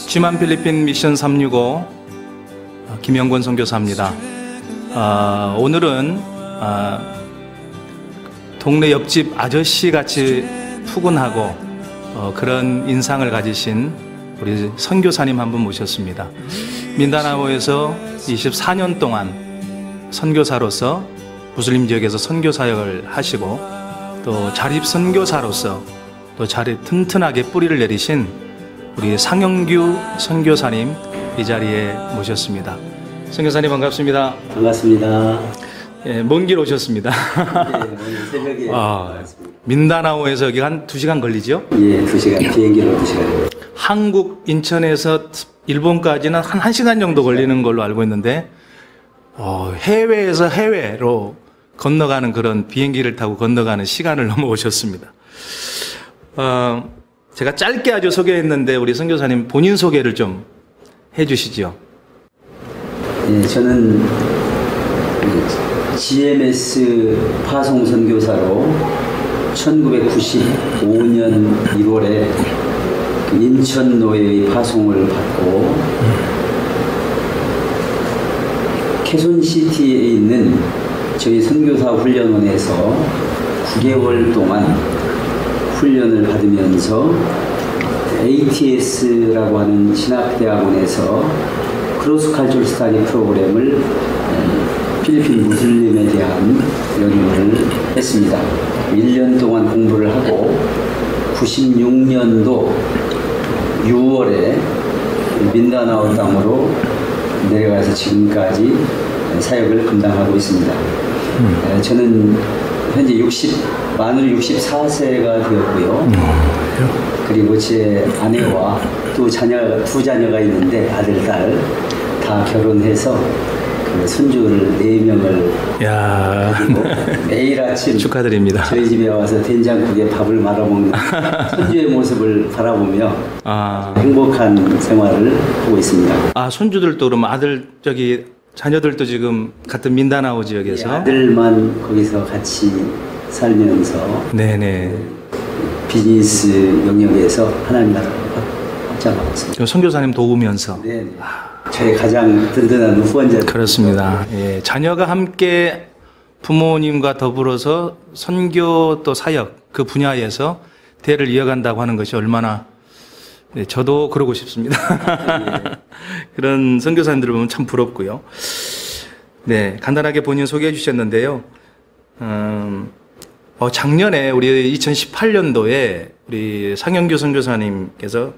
G만 필리핀 미션 365 김영권 선교사입니다. 오늘은 동네 옆집 아저씨 같이 푸근하고 그런 인상을 가지신 우리 선교사님 한 분 모셨습니다. 민다나오에서 24년 동안 선교사로서 무슬림 지역에서 선교사역을 하시고 또 자립 선교사로서 또 자립 튼튼하게 뿌리를 내리신 우리 상영규 선교사님 이 자리에 모셨습니다. 선교사님 반갑습니다. 반갑습니다. 예, 먼 길 오셨습니다. 네, 새벽에 민다나오에서 여기 한 2시간 걸리죠? 예, 2시간, 비행기로 2시간. 한국 인천에서 일본까지는 한 1시간 정도 걸리는 걸로 알고 있는데 해외에서 해외로 건너가는 그런 비행기를 타고 건너가는 시간을 넘어오셨습니다. 제가 짧게 아주 소개했는데 우리 선교사님 본인 소개를 좀 해주시죠. 예, 저는 GMS 파송 선교사로 1995년 1월에 인천 노예의 파송을 받고 캐손시티에 있는 저희 선교사 훈련원에서 9개월 동안 훈련을 받으면서 ATS라고 하는 신학대학원에서 크로스컬처럴 스터디 프로그램을 필리핀 무슬림에 대한 연구를 했습니다. 1년 동안 공부를 하고 96년도 6월에 민다나오 땅으로 내려가서 지금까지 사역을 감당하고 있습니다. 저는 현재 만으로 64세가 되었고요. 그리고 제 아내와 두 자녀가 있는데 아들, 딸 다 결혼해서 그 손주를 4명을 매일 아침 축하드립니다. 저희 집에 와서 된장국에 밥을 말아먹는 손주의 모습을 바라보며 행복한 생활을 하고 있습니다. 손주들도 그럼 자녀들도 지금 같은 민다나오 지역에서? 네, 아들만 거기서 같이 살면서 네네. 비즈니스 영역에서 하나님 나라를 확장하고 있습니다. 선교사님 도우면서? 네. 저의 가장 든든한 후원자. 그렇습니다. 예, 자녀가 함께 부모님과 더불어서 선교 또 사역 그 분야에서 대를 이어간다고 하는 것이 얼마나 저도 그러고 싶습니다. 그런 선교사님들을 보면 참 부럽고요. 네, 간단하게 본인 소개해 주셨는데요. 작년에 우리 2018년도에 우리 상영규 선교사님께서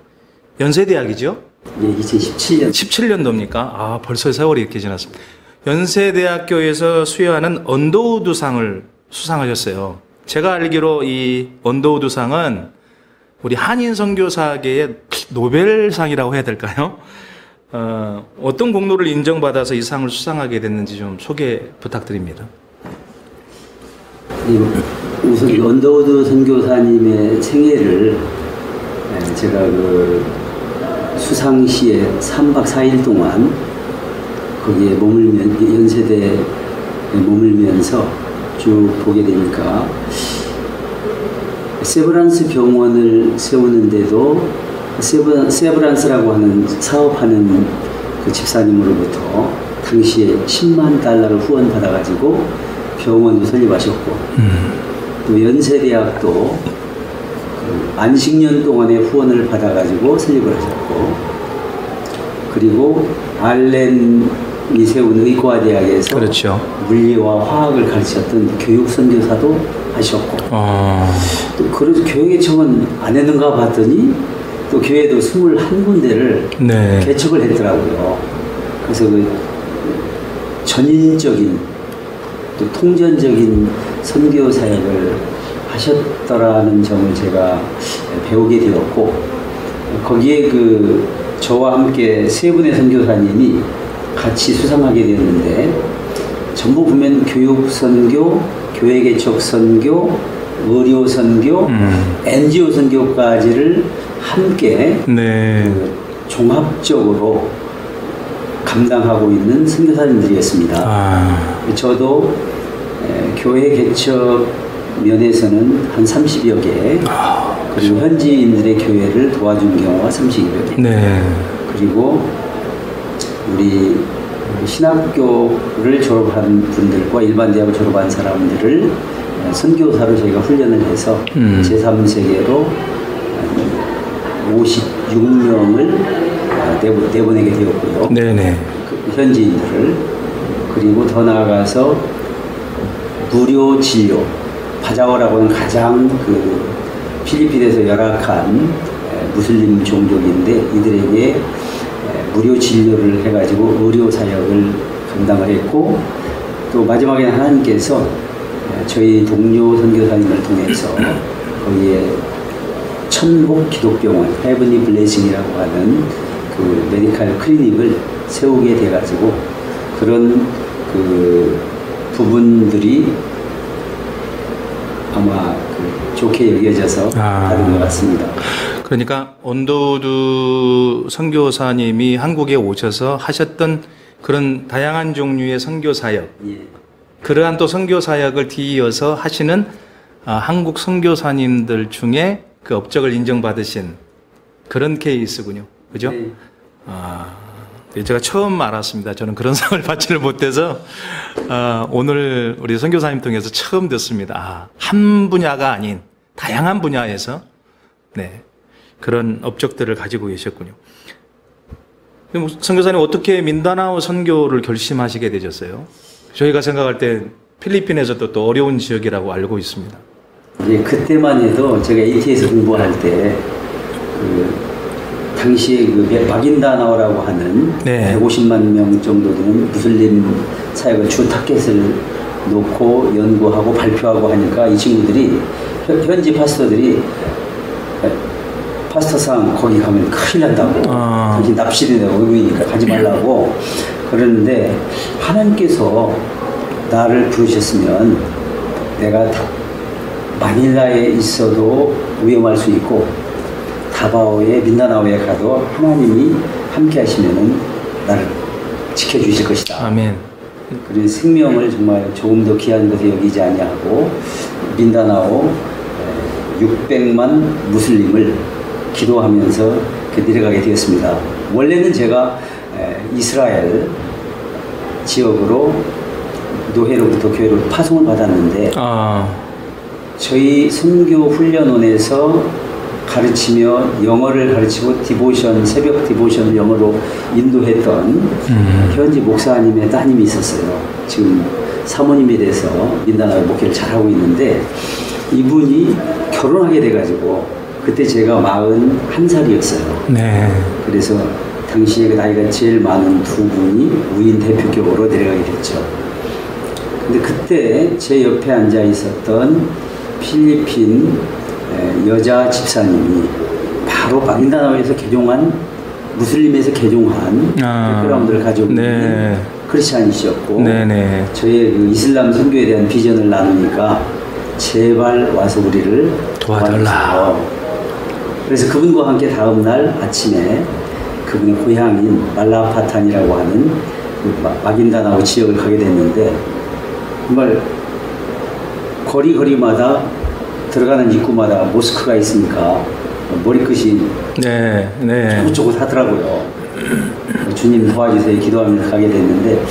연세대학이죠? 예, 2017년. 17년도입니까? 벌써 세월이 이렇게 지났습니다. 연세대학교에서 수여하는 언더우드상을 수상하셨어요. 제가 알기로 이 언더우드상은 우리 한인 선교사계의 노벨상이라고 해야 될까요? 어떤 공로를 인정받아서 이 상을 수상하게 됐는지 좀 소개 부탁드립니다. 우선 언더우드 선교사님의 생애를 제가 수상시에 3박 4일 동안 거기에 연세대에 머물면서 쭉 보게 되니까 세브란스 병원을 세우는데도 세브란스라고 하는 사업하는 그 집사님으로부터 당시에 10만 달러를 후원받아가지고 병원도 설립하셨고 또 연세대학도 안식년 동안의 후원을 받아가지고 설립을 하셨고 그리고 알렌이 세운 의과대학에서 그렇죠. 물리와 화학을 가르쳤던 교육 선교사도 하셨고 또 그래서 교육의청은 안 했는가 봤더니 또 교회도 21군데를 개척을 했더라고요. 그래서 그 전인적인 또 통전적인 선교 사역을 하셨더라는 점을 제가 배우게 되었고 거기에 저와 함께 3분의 선교사님이 같이 수상하게 되었는데 전부 보면 교육 선교, 교회 개척 선교, 의료 선교, NGO 선교까지를 함께 종합적으로 감당하고 있는 선교사님들이었습니다. 저도 교회 개척 면에서는 한 30여 개, 그리고 현지인들의 교회를 도와준 경우가 32여 개. 네. 그리고 우리 신학교를 졸업한 분들과 일반 대학을 졸업한 사람들을 선교사로 저희가 훈련을 해서 제3세계로 56명을 내보내게 되었고요. 네네. 그 현지인들을. 그리고 더 나아가서 무료 진료, 바자워라고 하는 가장 그 필리핀에서 열악한 무슬림 종족인데 이들에게 무료 진료를 해가지고 의료 사역을 감당을 했고, 또 마지막에는 하나님께서 저희 동료 선교사님을 통해서 거기에 천국 기독병원 헤븐리 블레싱이라고 하는 그 메디칼 클리닉을 세우게 돼가지고 그런 그 부분들이 아마 그 좋게 여겨져서 다른 것 같습니다. 그러니까 온도우드 선교사님이 한국에 오셔서 하셨던 그런 다양한 종류의 선교 사역, 예. 그러한 또 선교 사역을 뒤이어서 하시는 한국 선교사님들 중에 그 업적을 인정받으신 그런 케이스군요. 그죠? 네. 제가 처음 알았습니다. 저는 그런 상을 받지를 못해서 오늘 우리 선교사님 통해서 처음 듣습니다. 한 분야가 아닌 다양한 분야에서 네, 그런 업적들을 가지고 계셨군요. 선교사님 어떻게 민다나오 선교를 결심하시게 되셨어요? 저희가 생각할 때 필리핀에서도 또 어려운 지역이라고 알고 있습니다. 예, 그때만 해도 제가 AT에서 공부할 때 당시에 그 마긴다나오라고 하는 네. 150만 명 정도 되는 무슬림 사역을 주 타켓을 놓고 연구하고 발표하고 하니까 이 친구들이 현지 파스터들이 파스터상 거기 가면 큰일 난다고 당신 납치되고 외국이니까 가지 말라고 그러는데 하나님께서 나를 부르셨으면 내가 마닐라에 있어도 위험할 수 있고 다바오에 민다나오에 가도 하나님이 함께 하시면은 나를 지켜주실 것이다. 아멘. 그래서 생명을 정말 조금 더 귀한 것에 여기지 아니하고 민다나오 600만 무슬림을 기도하면서 내려가게 되었습니다. 원래는 제가 이스라엘 지역으로 노회로부터 교회로 파송을 받았는데 저희 선교 훈련원에서 가르치며 영어를 가르치고 디보션, 새벽 디보션을 영어로 인도했던 현지 목사님의 따님이 있었어요. 지금 사모님이 돼서 민다나오 목회를 잘하고 있는데 이분이 결혼하게 돼가지고 그때 제가 41살이었어요. 네. 그래서 당시에 나이가 제일 많은 두 분이 우인 대표격으로 내려가게 됐죠. 근데 그때 제 옆에 앉아 있었던 필리핀 여자 집사님이 바로 마긴다나오에서 개종한 무슬림에서 개종한 백그라운드를 가지고 있는 크리스찬이셨고 저의 그 이슬람 선교에 대한 비전을 나누니까 제발 와서 우리를 도와달라. 그래서 그분과 함께 다음 날 아침에 그분의 고향인 말라파탄이라고 하는 그 마긴다나오 지역을 가게 됐는데 정말 거리마다 들어가는 입구마다 모스크가 있으니까 머리끝이 쪼긋쪼긋하더라고요. 주님 도와주세요 기도하면서 가게 됐는데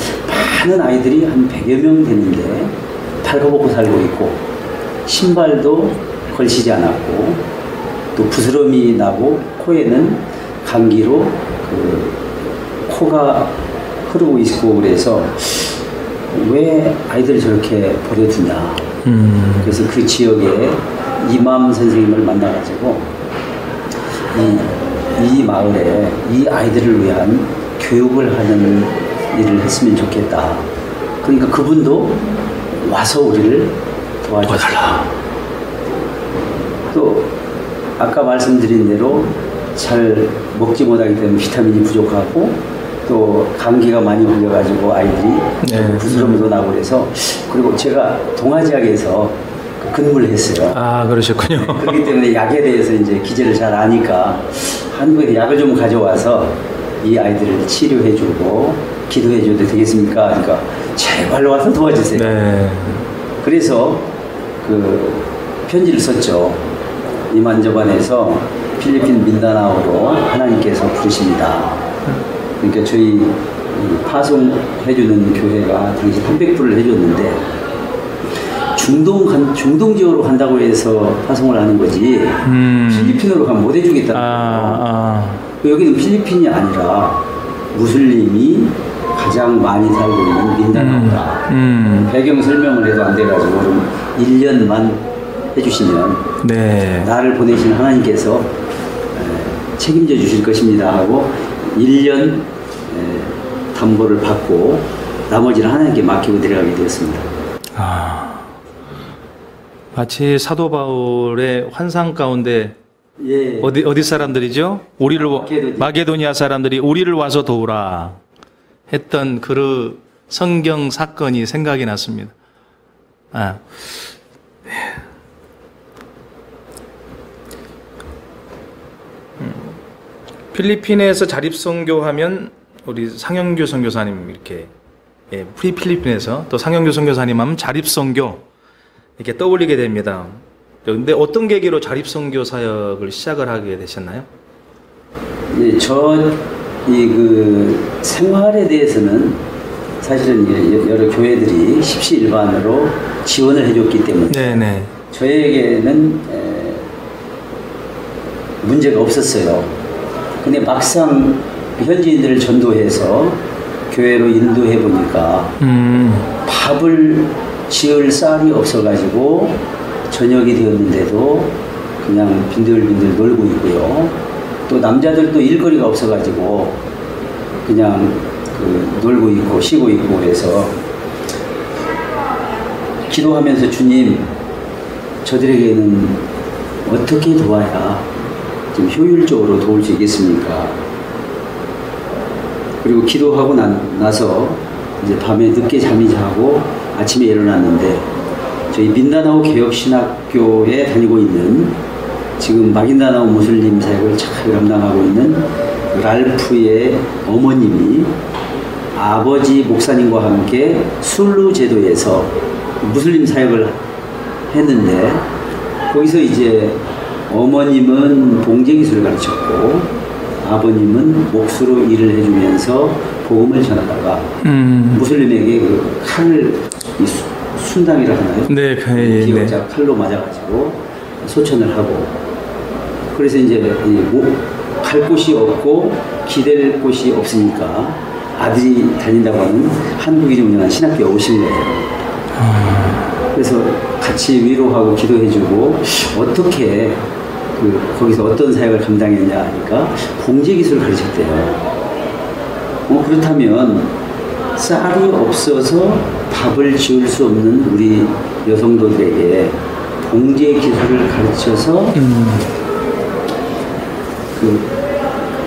많은 아이들이 한 100여 명 되는데 팔거벗고 살고 있고 신발도 걸치지 않았고 또 부스럼이 나고 코에는 감기로 그 코가 흐르고 있고 그래서 왜 아이들을 저렇게 버려두냐. 그래서 그 지역에 이맘 선생님을 만나가지고 이 마을에 이 아이들을 위한 교육을 하는 일을 했으면 좋겠다. 그러니까 그분도 와서 우리를 도와줬다. 또 아까 말씀드린 대로 잘 먹지 못하기 때문에 비타민이 부족하고 또 감기가 많이 걸려가지고 아이들이 부스럼도 나고 그래서 그리고 제가 동아지역에서 근무를 했어요. 그러셨군요. 그렇기 때문에 약에 대해서 이제 기제를 잘 아니까 한국에 약을 좀 가져와서 이 아이들을 치료해주고 기도해줘도 되겠습니까? 그러니까 제발 와서 도와주세요. 그래서 그 편지를 썼죠. 이만저반에서 필리핀 민다나오로 하나님께서 부르십니다. 그러니까 저희 파송해주는 교회가 당시 300불을 해줬는데 중동 지역으로 간다고 해서 파송을 하는 거지 필리핀으로 가면 못 해주겠다는 거예요. 여기는 필리핀이 아니라 무슬림이 가장 많이 살고 있는 민다나오다. 배경 설명을 해도 안 돼가지고 그럼 1년만 해주시면 네. 나를 보내신 하나님께서 책임져 주실 것입니다 하고 1년 담보를 받고 나머지는 하나님께 맡기고 내려가게 되었습니다. 마치 사도 바울의 환상 가운데 예. 어디 사람들이죠? 마게도니아 사람들이 우리를 와서 도우라 했던 그 성경 사건이 생각이 났습니다. 필리핀에서 자립선교하면 우리 상영규 선교사님 이렇게 필리핀에서 또 상영규 선교사님 하면 자립선교 이렇게 떠올리게 됩니다. 그런데 어떤 계기로 자립선교 사역을 시작을 하게 되셨나요? 예, 그 생활에 대해서는 사실은 여러 교회들이 십시일반으로 지원을 해줬기 때문에 네네. 저에게는 문제가 없었어요. 근데 막상 현지인들을 전도해서 교회로 인도해 보니까 밥을 지을 쌀이 없어가지고 저녁이 되었는데도 그냥 빈들빈들 놀고 있고요. 또 남자들도 일거리가 없어가지고 그냥 놀고 있고 쉬고 있고 그래서 기도하면서 주님 저들에게는 어떻게 도와야 좀 효율적으로 도울 수 있겠습니까? 그리고 기도하고 나서 이제 밤에 늦게 잠이 자고 아침에 일어났는데 저희 민다나오 개혁신학교에 다니고 있는 지금 마긴다나오 무슬림 사역을 잘 감당하고 있는 랄프의 어머님이 아버지 목사님과 함께 술루 제도에서 무슬림 사역을 했는데 거기서 이제 어머님은 봉제기술을 가르쳤고 아버님은 목수로 일을 해주면서 복음을 전하다가 무슬림에게 그 칼을 순당이라 하나요? 네, 기억자 칼로 맞아가지고 소천을 하고 그래서 이제 갈 곳이 없고 기댈 곳이 없으니까 아들이 다닌다고 하는 한국인이 운영한 신학교에 오신 거예요. 그래서 같이 위로하고 기도해주고 어떻게 거기서 어떤 사역을 감당했냐 하니까 봉제기술을 가르쳤대요. 그렇다면 쌀이 없어서 밥을 지을 수 없는 우리 여성도들에게 봉제기술을 가르쳐서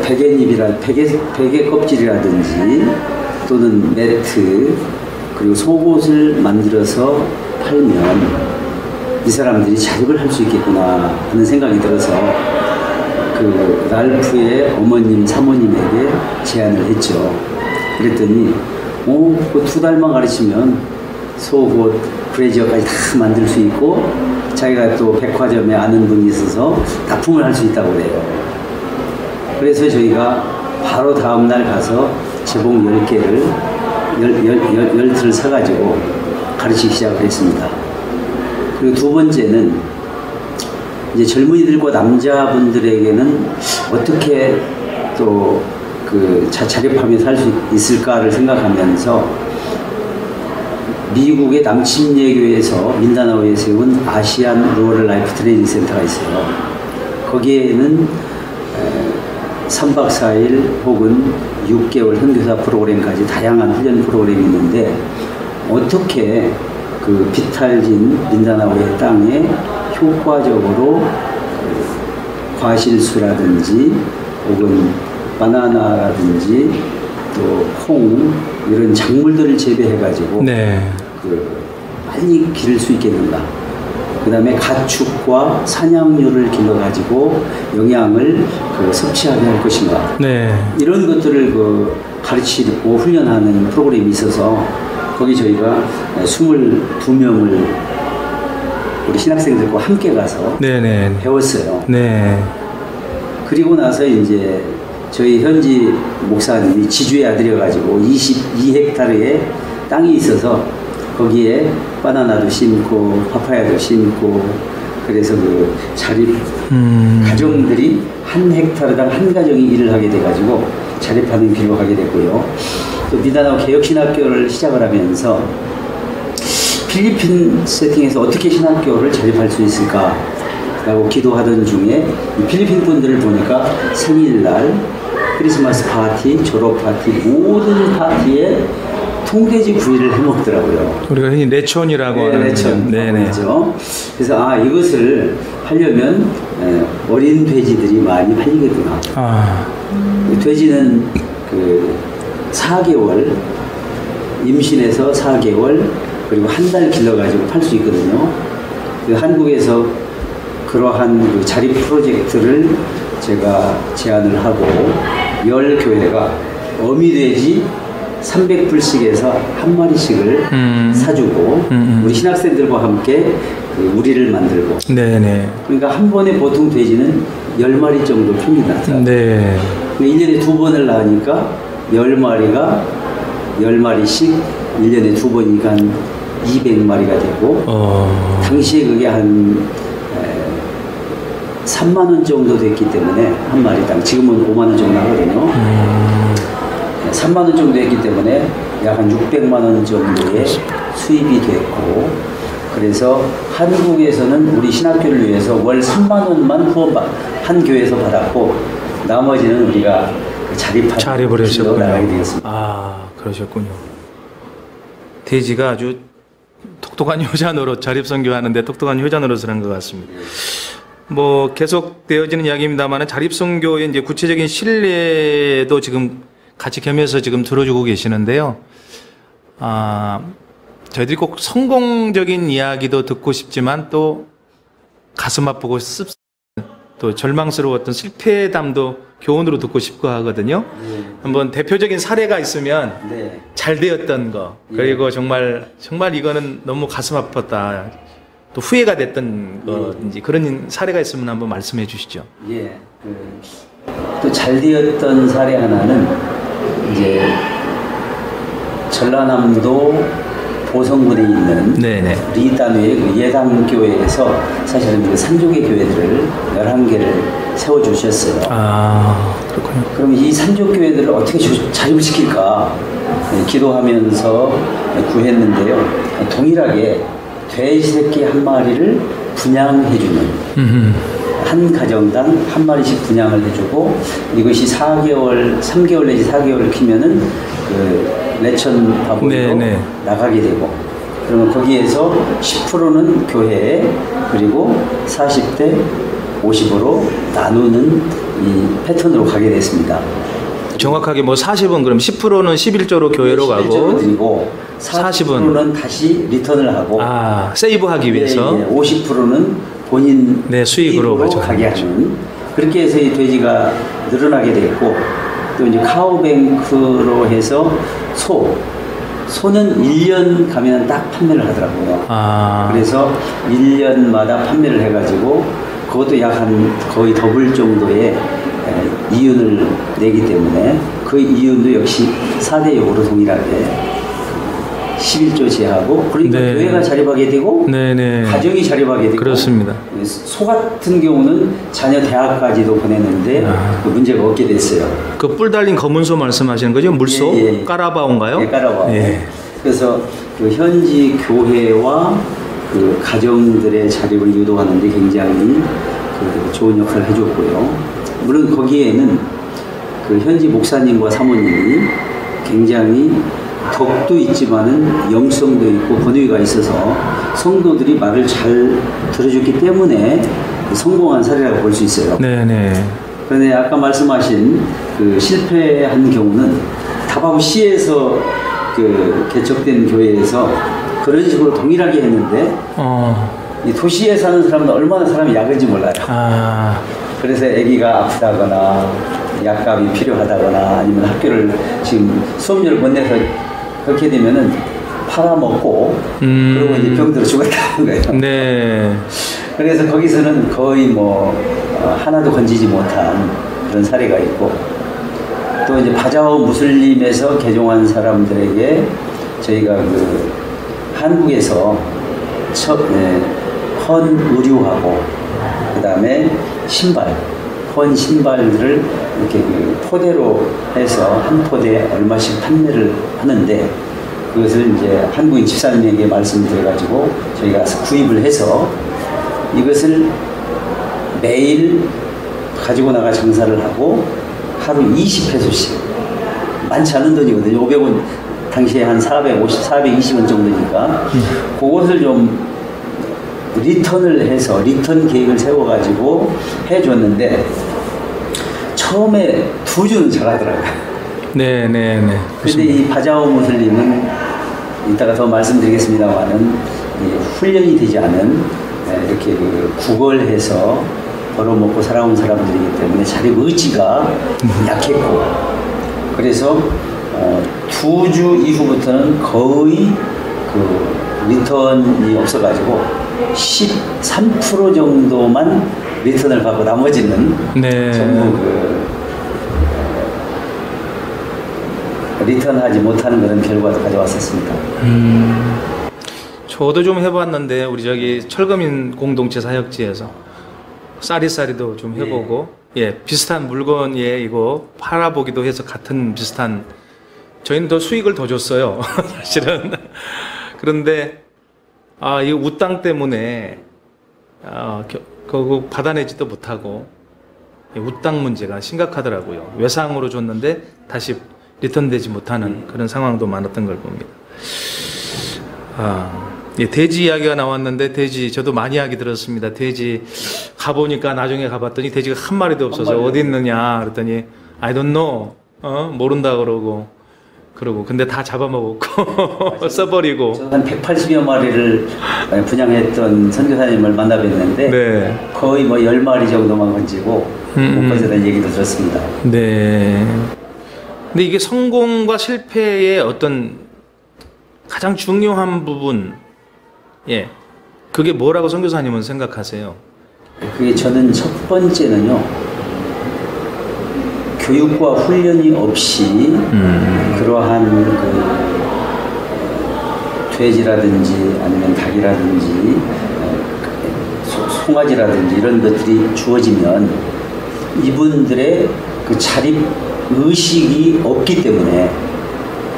베개 껍질이라든지 또는 매트 그리고 속옷을 만들어서 팔면 이 사람들이 자립을 할 수 있겠구나 하는 생각이 들어서 그 랄프의 어머님 사모님에게 제안을 했죠. 그랬더니 그 2달만 가르치면 속옷 브래지어까지 다 만들 수 있고 자기가 또 백화점에 아는 분이 있어서 납품을 할 수 있다고 그래요. 그래서 저희가 바로 다음날 가서 제봉 10개를 10틀을 사가지고 가르치기 시작을 했습니다. 그리고 두 번째는 이제 젊은이들과 남자분들에게는 어떻게 또 자립하며 살 수 있을까를 생각하면서 미국의 남침예교에서 민다나오에 세운 아시안 루어럴 라이프 트레이닝 센터가 있어요. 거기에는 3박 4일 혹은 6개월 선교사 프로그램까지 다양한 훈련 프로그램이 있는데 어떻게 그 비탈진 민다나오의 땅에 효과적으로 과실수라든지 혹은 바나나라든지 또 콩 이런 작물들을 재배해가지고 빨리 기를 수 있겠는가. 그 다음에 가축과 사냥류를 길러가지고 영양을 섭취하게 할 것인가. 이런 것들을 가르치고 훈련하는 프로그램이 있어서 거기 저희가 22명을 우리 신학생들과 함께 가서 네네. 배웠어요. 네. 그리고 나서 이제 저희 현지 목사님이 지주에 아들이어가지고 22헥타르의 땅이 있어서 거기에 바나나도 심고 파파야도 심고 그래서 그 자립 가정들이 한 헥타르당 한 가정이 일을 하게 돼가지고 자립하는 길로 가게 됐고요. 또 미다나오 개혁신학교를 시작을 하면서 필리핀 세팅에서 어떻게 신학교를 자립할 수 있을까 라고 기도하던 중에 필리핀 분들을 보니까 생일날, 크리스마스 파티, 졸업 파티, 모든 파티에 통돼지 구이를 해먹더라고요. 우리가 흔히 레촌이라고 하는. 레촌. 네네. 그렇죠. 그래서 이것을 하려면 어린 돼지들이 많이 팔리겠구나. 돼지는 그 4개월 임신해서 4개월 그리고 한 달 길러가지고 팔 수 있거든요. 그 한국에서 그러한 그 자립 프로젝트를 제가 제안을 하고 10교회가 어미돼지 300불씩에서 한 마리씩을 사주고 우리 신학생들과 함께 그 우리를 만들고. 네네. 그러니까 한 번에 보통 돼지는 10마리 정도 핍니다. 네. 1년에 2번을 낳으니까 10마리가 10마리씩 1년에 2번이니까 한 200마리가 되고 당시에 그게 한 3만원 정도 됐기 때문에 한 마리당 지금은 5만원 정도 하거든요. 3만원 정도 했기 때문에 약 한 600만원 정도의 수입이 됐고 그래서 한국에서는 우리 신학교를 위해서 월 3만원만 후원 한 교회에서 받았고 나머지는 우리가 자립을 하셨군요. 나가게 되었습니다. 그러셨군요. 돼지가 아주 똑똑한 효자 노릇, 자립선교하는데 똑똑한 효자 노릇을 한 것 같습니다. 뭐 계속 되어지는 이야기입니다만 자립선교의 이제 구체적인 신뢰도 지금 같이 겸해서 지금 들어주고 계시는데요. 저희들이 꼭 성공적인 이야기도 듣고 싶지만 또 가슴 아프고 또 절망스러웠던 실패담도 교훈으로 듣고 싶고 하거든요. 한번 대표적인 사례가 있으면 잘 되었던 거 그리고 정말 이거는 너무 가슴 아팠다 또 후회가 됐던 거인지 그런 사례가 있으면 한번 말씀해 주시죠. 또 잘 되었던 사례 하나는 이제 전라남도 보성군에 있는 리단의 그 예당교회에서 사실은 그 산족의 교회들을 11개를 세워주셨어요. 그렇군요. 그럼 이 산족교회들을 어떻게 자립을 시킬까 기도하면서 구했는데요. 동일하게 돼지 새끼 한 마리를 분양해주는 한 가정당 한 마리씩 분양을 해주고 이것이 3개월 내지 4개월을 키면은 그 레천 바보로 나가게 되고 그러면 거기에서 10%는 교회에 그리고 40대 50으로 나누는 이 패턴으로 가게 됐습니다. 정확하게 뭐 40은 그럼 10%는 11조로 교회로 가고 드리고 40%는 다시 리턴을 하고 세이브하기 위해서 50%는 본인 수익으로 가게 하는 그렇게 해서 이 돼지가 늘어나게 됐고 또 이제 카우뱅크로 해서 소는 1년 가면 딱 판매를 하더라고요. 그래서 1년마다 판매를 해가지고 그것도 약 한 거의 더블 정도의 이윤을 내기 때문에 그 이윤도 역시 4대 역으로 동일하게 11조 제하고 그러니까 교회가 자립하게 되고 가정이 자립하게 되고 그렇습니다. 소 같은 경우는 자녀 대학까지도 보냈는데 문제가 없게 됐어요. 그 뿔 달린 검은 소 말씀하시는 거죠? 물소? 까라바오인가요? 까라바오. 그래서 그 현지 교회와 그 가정들의 자립을 유도하는 데 굉장히 그 좋은 역할을 해줬고요. 물론 거기에는 그 현지 목사님과 사모님이 굉장히 덕도 있지만은 영성도 있고 권위가 있어서 성도들이 말을 잘 들어줬기 때문에 성공한 사례라고 볼 수 있어요. 그런데 아까 말씀하신 그 실패한 경우는 다바오시에서 그 개척된 교회에서 그런 식으로 동일하게 했는데 이 도시에 사는 사람은 얼마나 사람이 약은지 몰라요. 그래서 아기가 아프다거나 약값이 필요하다거나 아니면 학교를 지금 수업료를 못 내서 그렇게 되면은 팔아먹고 그러고 이제 병들어 죽었다는 거예요. 네. 그래서 거기서는 거의 뭐 하나도 건지지 못한 그런 사례가 있고, 또 이제 바자흐 무슬림에서 개종한 사람들에게 저희가 그 한국에서 헌 의류하고 그 다음에 헌 신발들을 이렇게 그 포대로 해서 한 포대에 얼마씩 판매를 하는데, 그것을 이제 한국인 집사님에게 말씀드려가지고 저희가 구입을 해서 이것을 매일 가지고 나가 장사를 하고 하루 20페소씩, 많지 않은 돈이거든요. 500원, 당시에 한 420원 정도니까 그것을 좀 리턴을 해서 리턴 계획을 세워가지고 해줬는데, 처음에 2주는 잘하더라고요. 네네네. 근데 이 바자흐 무슬림은 이따가 더 말씀드리겠습니다만은 훈련이 되지 않은 이렇게 그 구걸해서 벌어먹고 살아온 사람들이기 때문에 자기 의지가 약했고, 그래서 2주 이후부터는 거의 그 리턴이 없어가지고 13% 정도만 리턴을 받고 나머지는 네. 전부 그 리턴하지 못하는 그런 결과도 가져왔었습니다. 저도 좀 해봤는데 우리 저기 철거민 공동체 사역지에서 쌀이쌀이도 좀 해보고 예 비슷한 물건 예 이거 팔아보기도 해서 같은 비슷한 저희는 더 수익을 더 줬어요 사실은. 그런데 이 우땅 때문에 그거 받아내지도 못하고 우땅 문제가 심각하더라고요. 외상으로 줬는데 다시 리턴되지 못하는 그런 상황도 많았던 걸 봅니다. 예, 돼지 이야기가 나왔는데 돼지 저도 많이 이야기 들었습니다. 돼지 가보니까 나중에 가봤더니 돼지가 한 마리도 없어서 어디 있느냐 그랬더니 I don't know 모른다 그러고 근데 다 잡아먹었고 써버리고. 한 180여 마리를 분양했던 선교사님을 만나뵀는데 네. 거의 뭐 10마리 정도만 건지고 못 건졌다는 얘기도 들었습니다. 네. 근데 이게 성공과 실패의 어떤 가장 중요한 부분, 예, 그게 뭐라고 선교사님은 생각하세요? 그게 저는 첫 번째는요, 교육과 훈련이 없이 그러한 그 돼지라든지 아니면 닭이라든지 송아지라든지 이런 것들이 주어지면 이분들의 그 자립 의식이 없기 때문에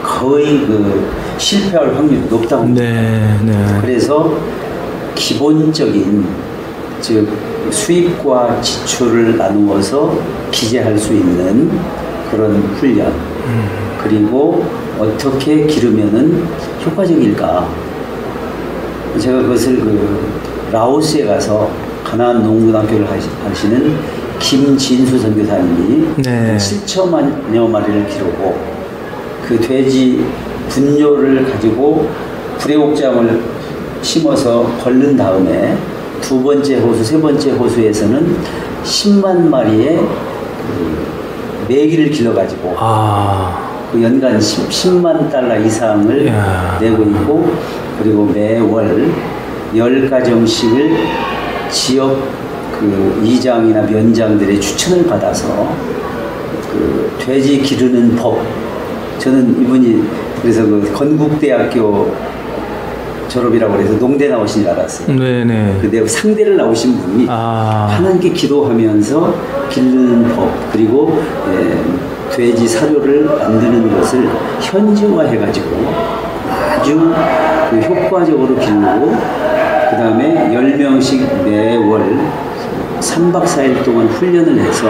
거의 그 실패할 확률이 높다고 봅니다. 네, 네. 그래서 기본적인 즉 수입과 지출을 나누어서 기재할 수 있는 그런 훈련, 그리고 어떻게 기르면은 효과적일까. 제가 그것을 그 라오스에 가서 가나안 농고등학교를 하시는 김진수 선교사님이 네. 7천여 마리를 기르고 그 돼지 분뇨를 가지고 불애옥장을 심어서 걸른 다음에 두 번째 호수, 세 번째 호수에서는 10만 마리의 그 메기를 길러가지고 그 연간 10만 달러 이상을 내고 있고, 그리고 매월 10가정씩을 지역 그 이장이나 면장들의 추천을 받아서 그 돼지 기르는 법, 저는 이분이 그래서 그 건국대학교 졸업이라고 해서 농대 나오신 줄 알았어요. 네네. 근데 상대를 나오신 분이 하나님께 기도하면서 기르는 법, 그리고 돼지 사료를 만드는 것을 현지화해가지고 아주 그 효과적으로 기르고, 그 다음에 10명씩 매월 3박 4일 동안 훈련을 해서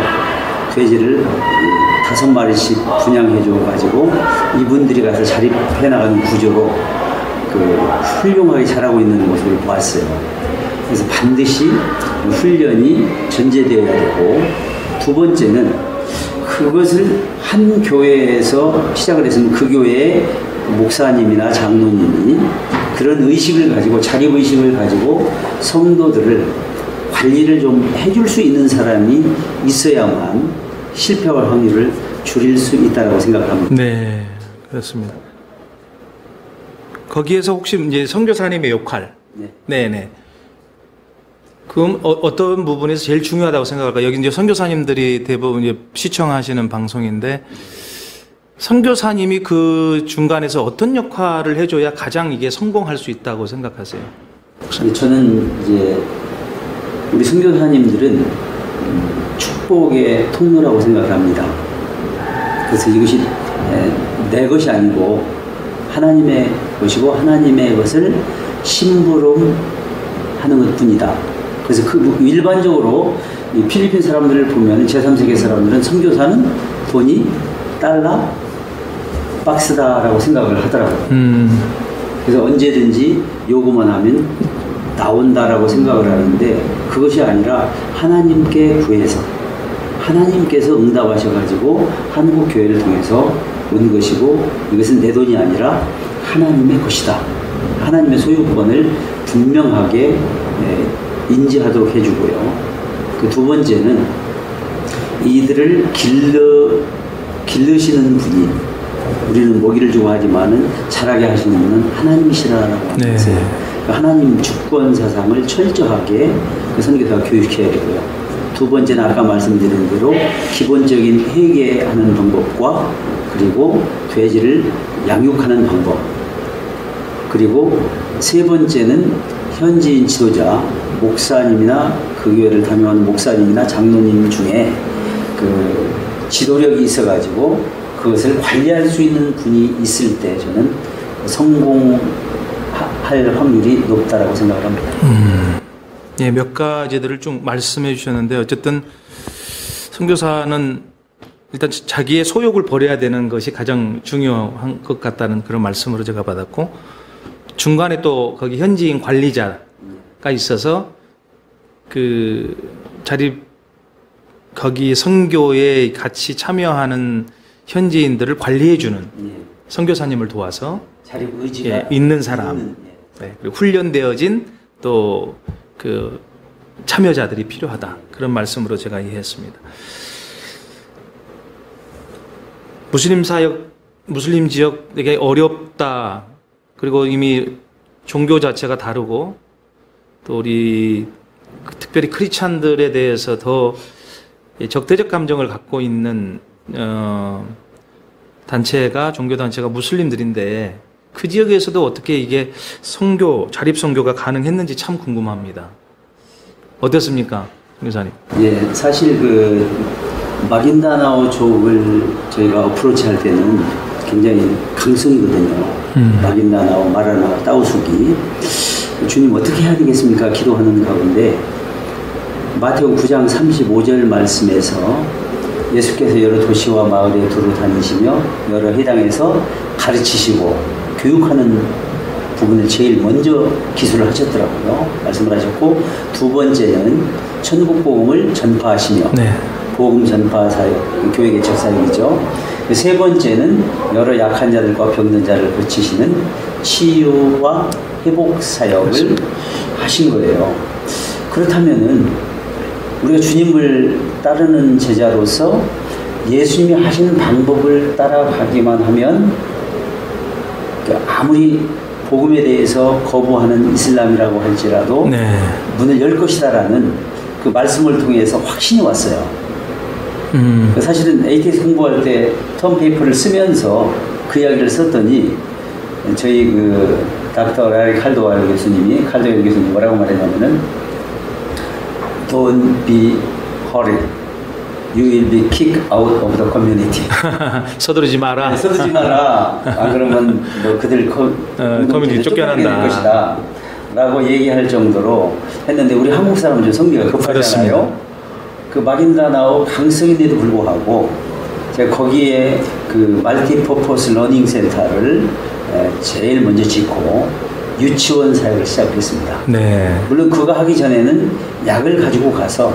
돼지를 5마리씩 분양해줘가지고 이분들이 가서 자립해 나가는 구조로 그 훌륭하게 자라고 있는 모습을 보았어요. 그래서 반드시 훈련이 전제되어야 되고, 두 번째는 그것을 한 교회에서 시작을 했으면 그 교회의 목사님이나 장로님이 그런 의식을 가지고, 자립의식을 가지고 성도들을 관리를 좀 해줄 수 있는 사람이 있어야만 실패할 확률을 줄일 수 있다고 생각합니다. 네, 그렇습니다. 거기에서 혹시 이제 선교사님의 역할, 네. 네네. 그럼 어떤 부분에서 제일 중요하다고 생각할까요? 여기 이제 선교사님들이 대부분 이제 시청하시는 방송인데, 선교사님이 그 중간에서 어떤 역할을 해줘야 가장 이게 성공할 수 있다고 생각하세요? 저는 이제 우리 선교사님들은 축복의 통로라고 생각을 합니다. 그래서 이것이 내 것이 아니고 하나님의 것이고 하나님의 것을 심부름하는 것뿐이다. 그래서 그 일반적으로 이 필리핀 사람들을 보면 제3세계 사람들은 선교사는 돈이 달러 박스다라고 생각을 하더라고요. 그래서 언제든지 요구만 하면 나온다라고 생각을 하는데 그것이 아니라 하나님께 구해서 하나님께서 응답하셔가지고 한국 교회를 통해서 온 것이고 이것은 내 돈이 아니라 하나님의 것이다. 하나님의 소유권을 분명하게 인지하도록 해주고요. 그 두 번째는 이들을 기르시는 분이 우리는 먹이를 주고 하지만은 자라게 하시는 분은 하나님이시라고 하는 것을 하나님 주권 사상을 철저하게 그 선교사가 교육해야 되고요. 두 번째는 아까 말씀드린 대로 기본적인 회개하는 방법과 그리고 돼지를 양육하는 방법 그리고 세 번째는 현지인 지도자 목사님이나 그 교회를 담임하는 목사님이나 장로님 중에 그 지도력이 있어가지고 그것을 관리할 수 있는 분이 있을 때 저는 성공할 확률이 높다라고 생각을 합니다. 예, 몇 가지들을 좀 말씀해 주셨는데 어쨌든 선교사는 일단 자기의 소욕을 버려야 되는 것이 가장 중요한 것 같다는 그런 말씀으로 제가 받았고 중간에 또 거기 현지인 관리자가 있어서 그 거기 선교에 같이 참여하는 현지인들을 관리해주는 선교사님을 도와서 자리 의지가 있는 사람, 네, 그리고 훈련되어진 또 그 참여자들이 필요하다 그런 말씀으로 제가 이해했습니다. 무슬림 지역 되게 어렵다. 그리고 이미 종교 자체가 다르고 또 우리 특별히 크리스찬들에 대해서 더 적대적 감정을 갖고 있는 종교 단체가 무슬림들인데 그 지역에서도 어떻게 이게 자립 선교가 가능했는지 참 궁금합니다. 어땠습니까, 교사님? 예, 사실 그 마긴다나오 쪽을 저희가 어프로치할 때는 굉장히 강성이거든요. 마긴다나오, 마라나오, 따오수기. 주님 어떻게 해야 되겠습니까? 기도하는 가운데 마태복음 9장 35절 말씀에서 예수께서 여러 도시와 마을에 두루 다니시며 여러 회당에서 가르치시고 교육하는 부분을 제일 먼저 기술을 하셨더라고요. 말씀을 하셨고 두 번째는 천국 복음을 전파하시며 복음 전파 사역, 교회 개척 사역이죠. 세 번째는 여러 약한 자들과 병든 자를 고치시는 치유와 회복 사역을 하신 거예요. 그렇다면은 우리가 주님을 따르는 제자로서 예수님이 하시는 방법을 따라가기만 하면 아무리 복음에 대해서 거부하는 이슬람이라고 할지라도 문을 열 것이다라는 그 말씀을 통해서 확신이 왔어요. 사실은 ATS 공부할 때 텀페이퍼를 쓰면서 그 이야기를 썼더니 저희 그 닥터 라리 칼도웰 교수님이 뭐라고 말했냐면은 Don't be hurried. You will be kicked out of the community. 서두르지 마라. 네, 서두르지 마라. 안 그러면 너 그들 커뮤니티 쫓겨난다. 것이다. 라고 얘기할 정도로 했는데 우리 한국 사람은 좀 성미가 급하잖아요. 그 마긴다나오 강성인데도 불구하고 제가 거기에 그 멀티퍼포스 러닝 센터를 제일 먼저 짓고 유치원 사역을 시작했습니다. 물론 그거 하기 전에는 약을 가지고 가서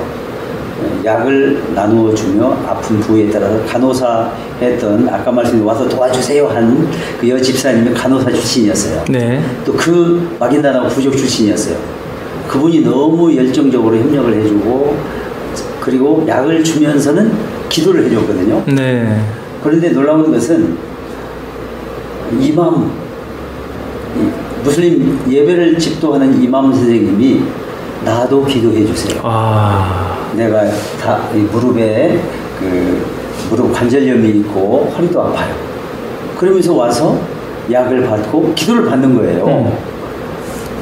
약을 나누어 주며 아픈 부위에 따라서 간호사 했던 아까 말씀드린 와서 도와주세요 한 그 여집사님이 간호사 출신이었어요. 또 그 마긴다나오 부족 출신이었어요. 그분이 너무 열정적으로 협력을 해주고 그리고 약을 주면서는 기도를 해줬거든요. 그런데 놀라운 것은 이맘 무슬림 예배를 집도하는 이맘 선생님이 나도 기도해 주세요. 내가 다 무릎에 무릎 관절염이 있고 허리도 아파요. 그러면서 와서 약을 받고 기도를 받는 거예요.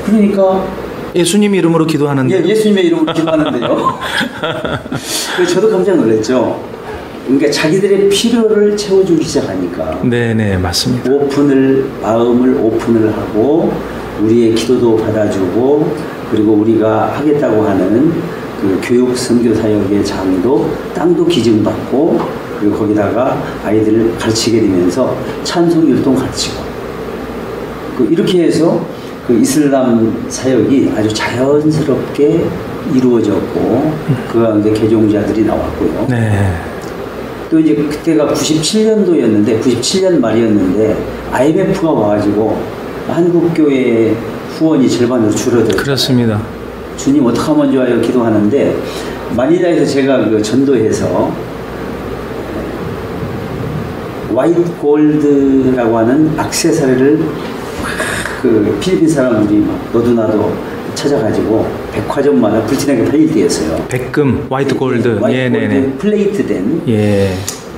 그러니까 예수님 이름으로 기도하는데. 예수님의 이름으로 기도하는데요. 그래서 저도 깜짝 놀랐죠. 그러니까 자기들의 필요를 채워주기 시작하니까. 네네, 맞습니다. 마음을 오픈을 하고 우리의 기도도 받아주고 그리고 우리가 하겠다고 하는 그 교육 선교 사역의 장도 땅도 기증받고 그리고 거기다가 아이들을 가르치게 되면서 찬송 율동 가르치고 이렇게 해서 그 이슬람 사역이 아주 자연스럽게 이루어졌고 그 가운데 개종자들이 나왔고요. 네. 또 이제 그때가 97년도였는데 97년 말이었는데 IMF가 와가지고 한국교회 후원이 절반으로 줄어들었어요. 그렇습니다. 주님 어떻게 하면 좋아요 기도하는데 마닐라에서 제가 그 전도해서 화이트 골드라고 하는 액세서리를 그 필리핀 사람들이 막 너도 나도 찾아가지고 백화점마다 불티나게 팔릴 때였어요. 백금, 화이트 골드. 화이트 골드 플레이트 된. 예.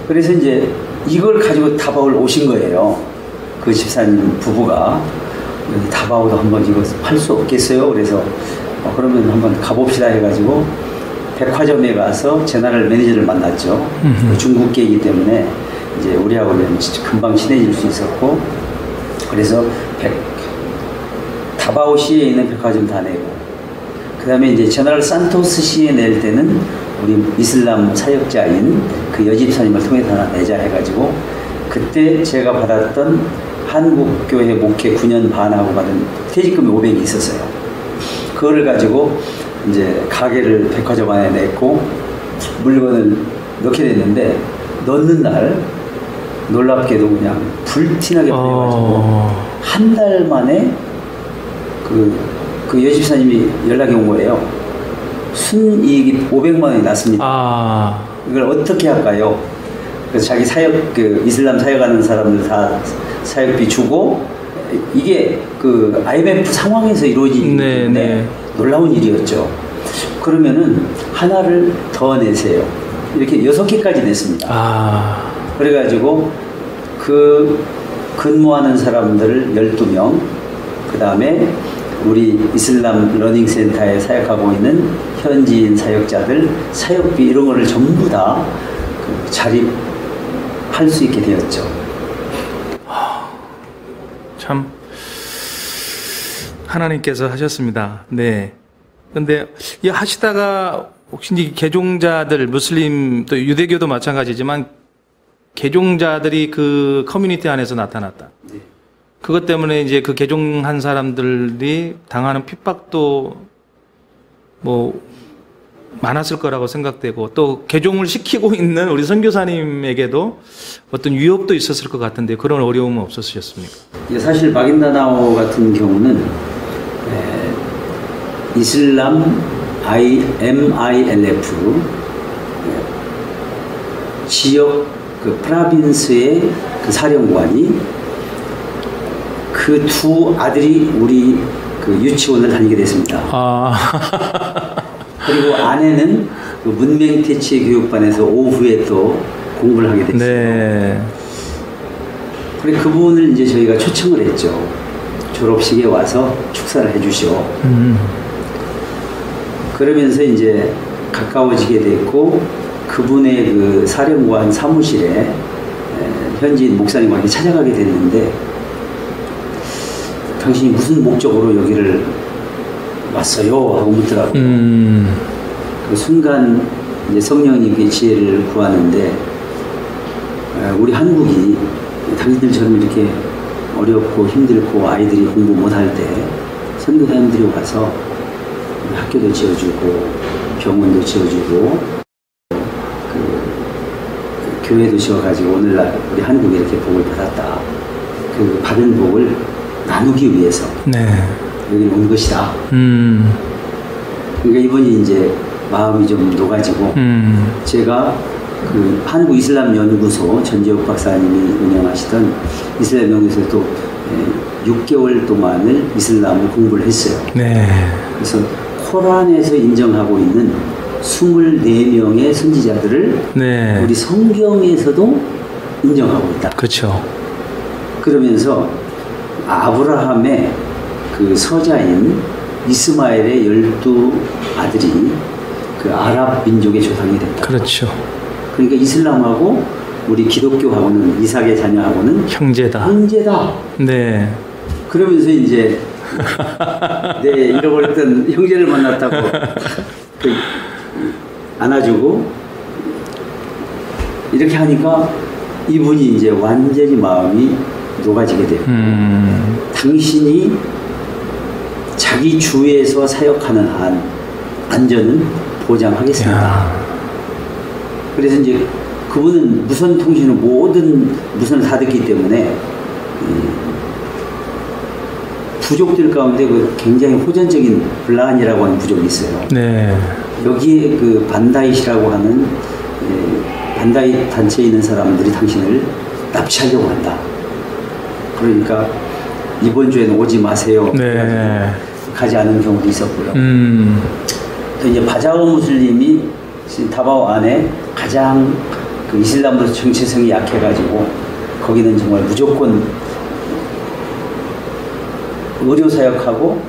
그래서 이제 이걸 가지고 다바올 오신 거예요. 그 집사님 부부가 여기 다바오도 한번 이거 팔 수 없겠어요? 그래서 그러면 한번 가봅시다 해가지고 백화점에 가서 제너럴 매니저를 만났죠. 중국계이기 때문에 이제 우리하고는 금방 친해질 수 있었고 그래서 다바오시에 있는 백화점 다 내고 그 다음에 이제 제너럴 산토스시에 낼 때는 우리 이슬람 사역자인 그 여집사님을 통해서 하나 내자 해가지고 그때 제가 받았던 한국교회 목회 9년 반하고 받은 퇴직금이 500이 있었어요. 그거를 가지고 이제 가게를 백화점 안에 냈고 물건을 넣게 됐는데 넣는 날 놀랍게도 그냥 불티나게 팔려가지고 한 달 만에 그 여집사님이 연락이 온 거예요. 순이익이 500만 원이 났습니다. 이걸 어떻게 할까요? 그래서 자기 사역, 그 이슬람 사역하는 사람들 다 사역비 주고 이게 그 IMF 상황에서 이루어진 일인데 놀라운 일이었죠. 그러면은 하나를 더 내세요. 이렇게 6개까지 냈습니다. 그래가지고 그 근무하는 사람들을 12명, 그 다음에 우리 이슬람 러닝센터에 사역하고 있는 현지인 사역자들 사역비 이런 거를 전부 다 자립할 수 있게 되었죠. 참 하나님께서 하셨습니다. 네. 근데 이 하시다가 혹시 이 개종자들 무슬림 또 유대교도 마찬가지지만 개종자들이 그 커뮤니티 안에서 나타났다. 네. 그것 때문에 이제 그 개종한 사람들이 당하는 핍박도 뭐 많았을 거라고 생각되고 또 개종을 시키고 있는 우리 선교사님에게도 어떤 위협도 있었을 것 같은데 그런 어려움은 없었으셨습니까? 사실 마긴다나오 같은 경우는 이슬람 MILF 지역 그 프라빈스의 그 사령관이 그 두 아들이 우리 그 유치원을 다니게 됐습니다. 그리고 아내는 그 문명태치 교육반에서 오후에 또 공부를 하게 됐어요. 네. 그래서 그분을 이제 저희가 초청을 했죠. 졸업식에 와서 축사를 해주시오. 그러면서 이제 가까워지게 됐고 그분의 그 사령관 사무실에 현지인 목사님과 찾아가게 됐는데 당신이 무슨 목적으로 여기를 왔어요? 하고 묻더라고요. 그 순간 이제 성령님께 지혜를 구하는데 우리 한국이 당신들처럼 이렇게 어렵고 힘들고 아이들이 공부 못할 때 선교사님들이 와서 학교도 지어주고 병원도 지어주고 그 교회도 지어가지고 오늘날 우리 한국이 이렇게 복을 받았다. 그 받은 복을 나누기 위해서 여기 온 것이다. 그러니까 이번이 이제 마음이 좀 녹아지고 제가 그 한국 이슬람 연구소 전재욱 박사님이 운영하시던 이슬람 연구소에 또 6개월 동안을 이슬람을 공부를 했어요. 네. 그래서 코란에서 인정하고 있는 24명의 선지자들을 네. 우리 성경에서도 인정하고 있다. 그렇죠. 그러면서 아브라함의 그 서자인 이스마엘의 12아들이 그 아랍 민족의 조상이 됐다. 그렇죠. 그러니까 이슬람하고 우리 기독교하고는 이삭의 자녀하고는 형제다. 형제다. 네. 그러면서 이제 내 잃어버렸던 형제를 만났다고 그 안아주고 이렇게 하니까 이분이 이제 완전히 마음이 녹아지게 돼요. 당신이 자기 주에서 사역하는 한 안전은 보장하겠습니다. 야. 그래서 이제 그분은 무선 통신을 모든 무선을 다 듣기 때문에 부족들 가운데 그 굉장히 호전적인 블란이라고 하는 부족이 있어요. 네. 여기에 그 반다이시라고 하는 반다이 단체에 있는 사람들이 당신을 납치하려고 한다. 그러니까 이번 주에는 오지 마세요. 네. 가지 않은 경우도 있었고요. 또 이제 바자오 무슬림이 다바오 안에 가장 그 이슬람으로서 정체성이 약해가지고 거기는 정말 무조건 의료 사역하고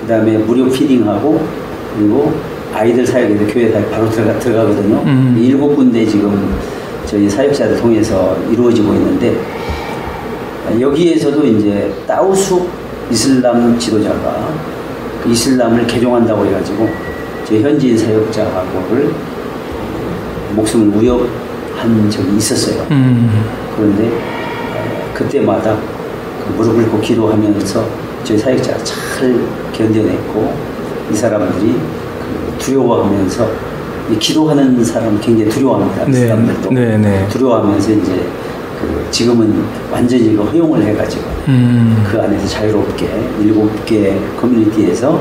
그 다음에 무료 피딩하고 그리고 아이들 사역에도 교회 사역 바로 들어가거든요. 7군데 지금 저희 사역자들 통해서 이루어지고 있는데 여기에서도 이제 따우숙 이슬람 지도자가 그 이슬람을 개종한다고 해가지고 저희 현지인 사역자하고를 목숨을 위협한 적이 있었어요. 그런데 그때마다 그 무릎을 꿇고 기도하면서 저희 사역자가 잘 견뎌냈고 이 사람들이 그 두려워하면서 이 기도하는 사람 굉장히 두려워합니다. 네, 사람들도 네, 네. 두려워하면서 이제 그 지금은 완전히 이거 허용을 해가지고 그 안에서 자유롭게 7개 커뮤니티에서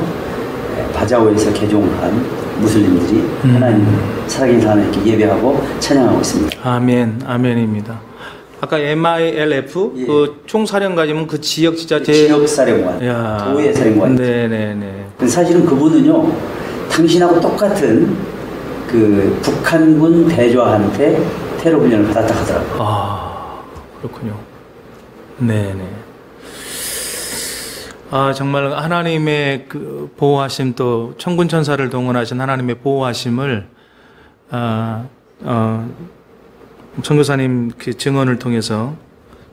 바자오에서 개종한 무슬림들이 하나님 살아계신 하나님께 예배하고 찬양하고 있습니다. 아멘, 아멘입니다. 아까 MILF 예. 그 총사령관이면 그 지역 진짜 지역 사령관, 야. 도의 사령관. 네네네. 사실은 그분은요 당신하고 똑같은 그 북한군 대좌한테 테러 훈련을 받았다 하더라고요. 아 그렇군요. 네네. 아 정말 하나님의 그 보호하심 또 천군 천사를 동원하신 하나님의 보호하심을 선교사님 그 증언을 통해서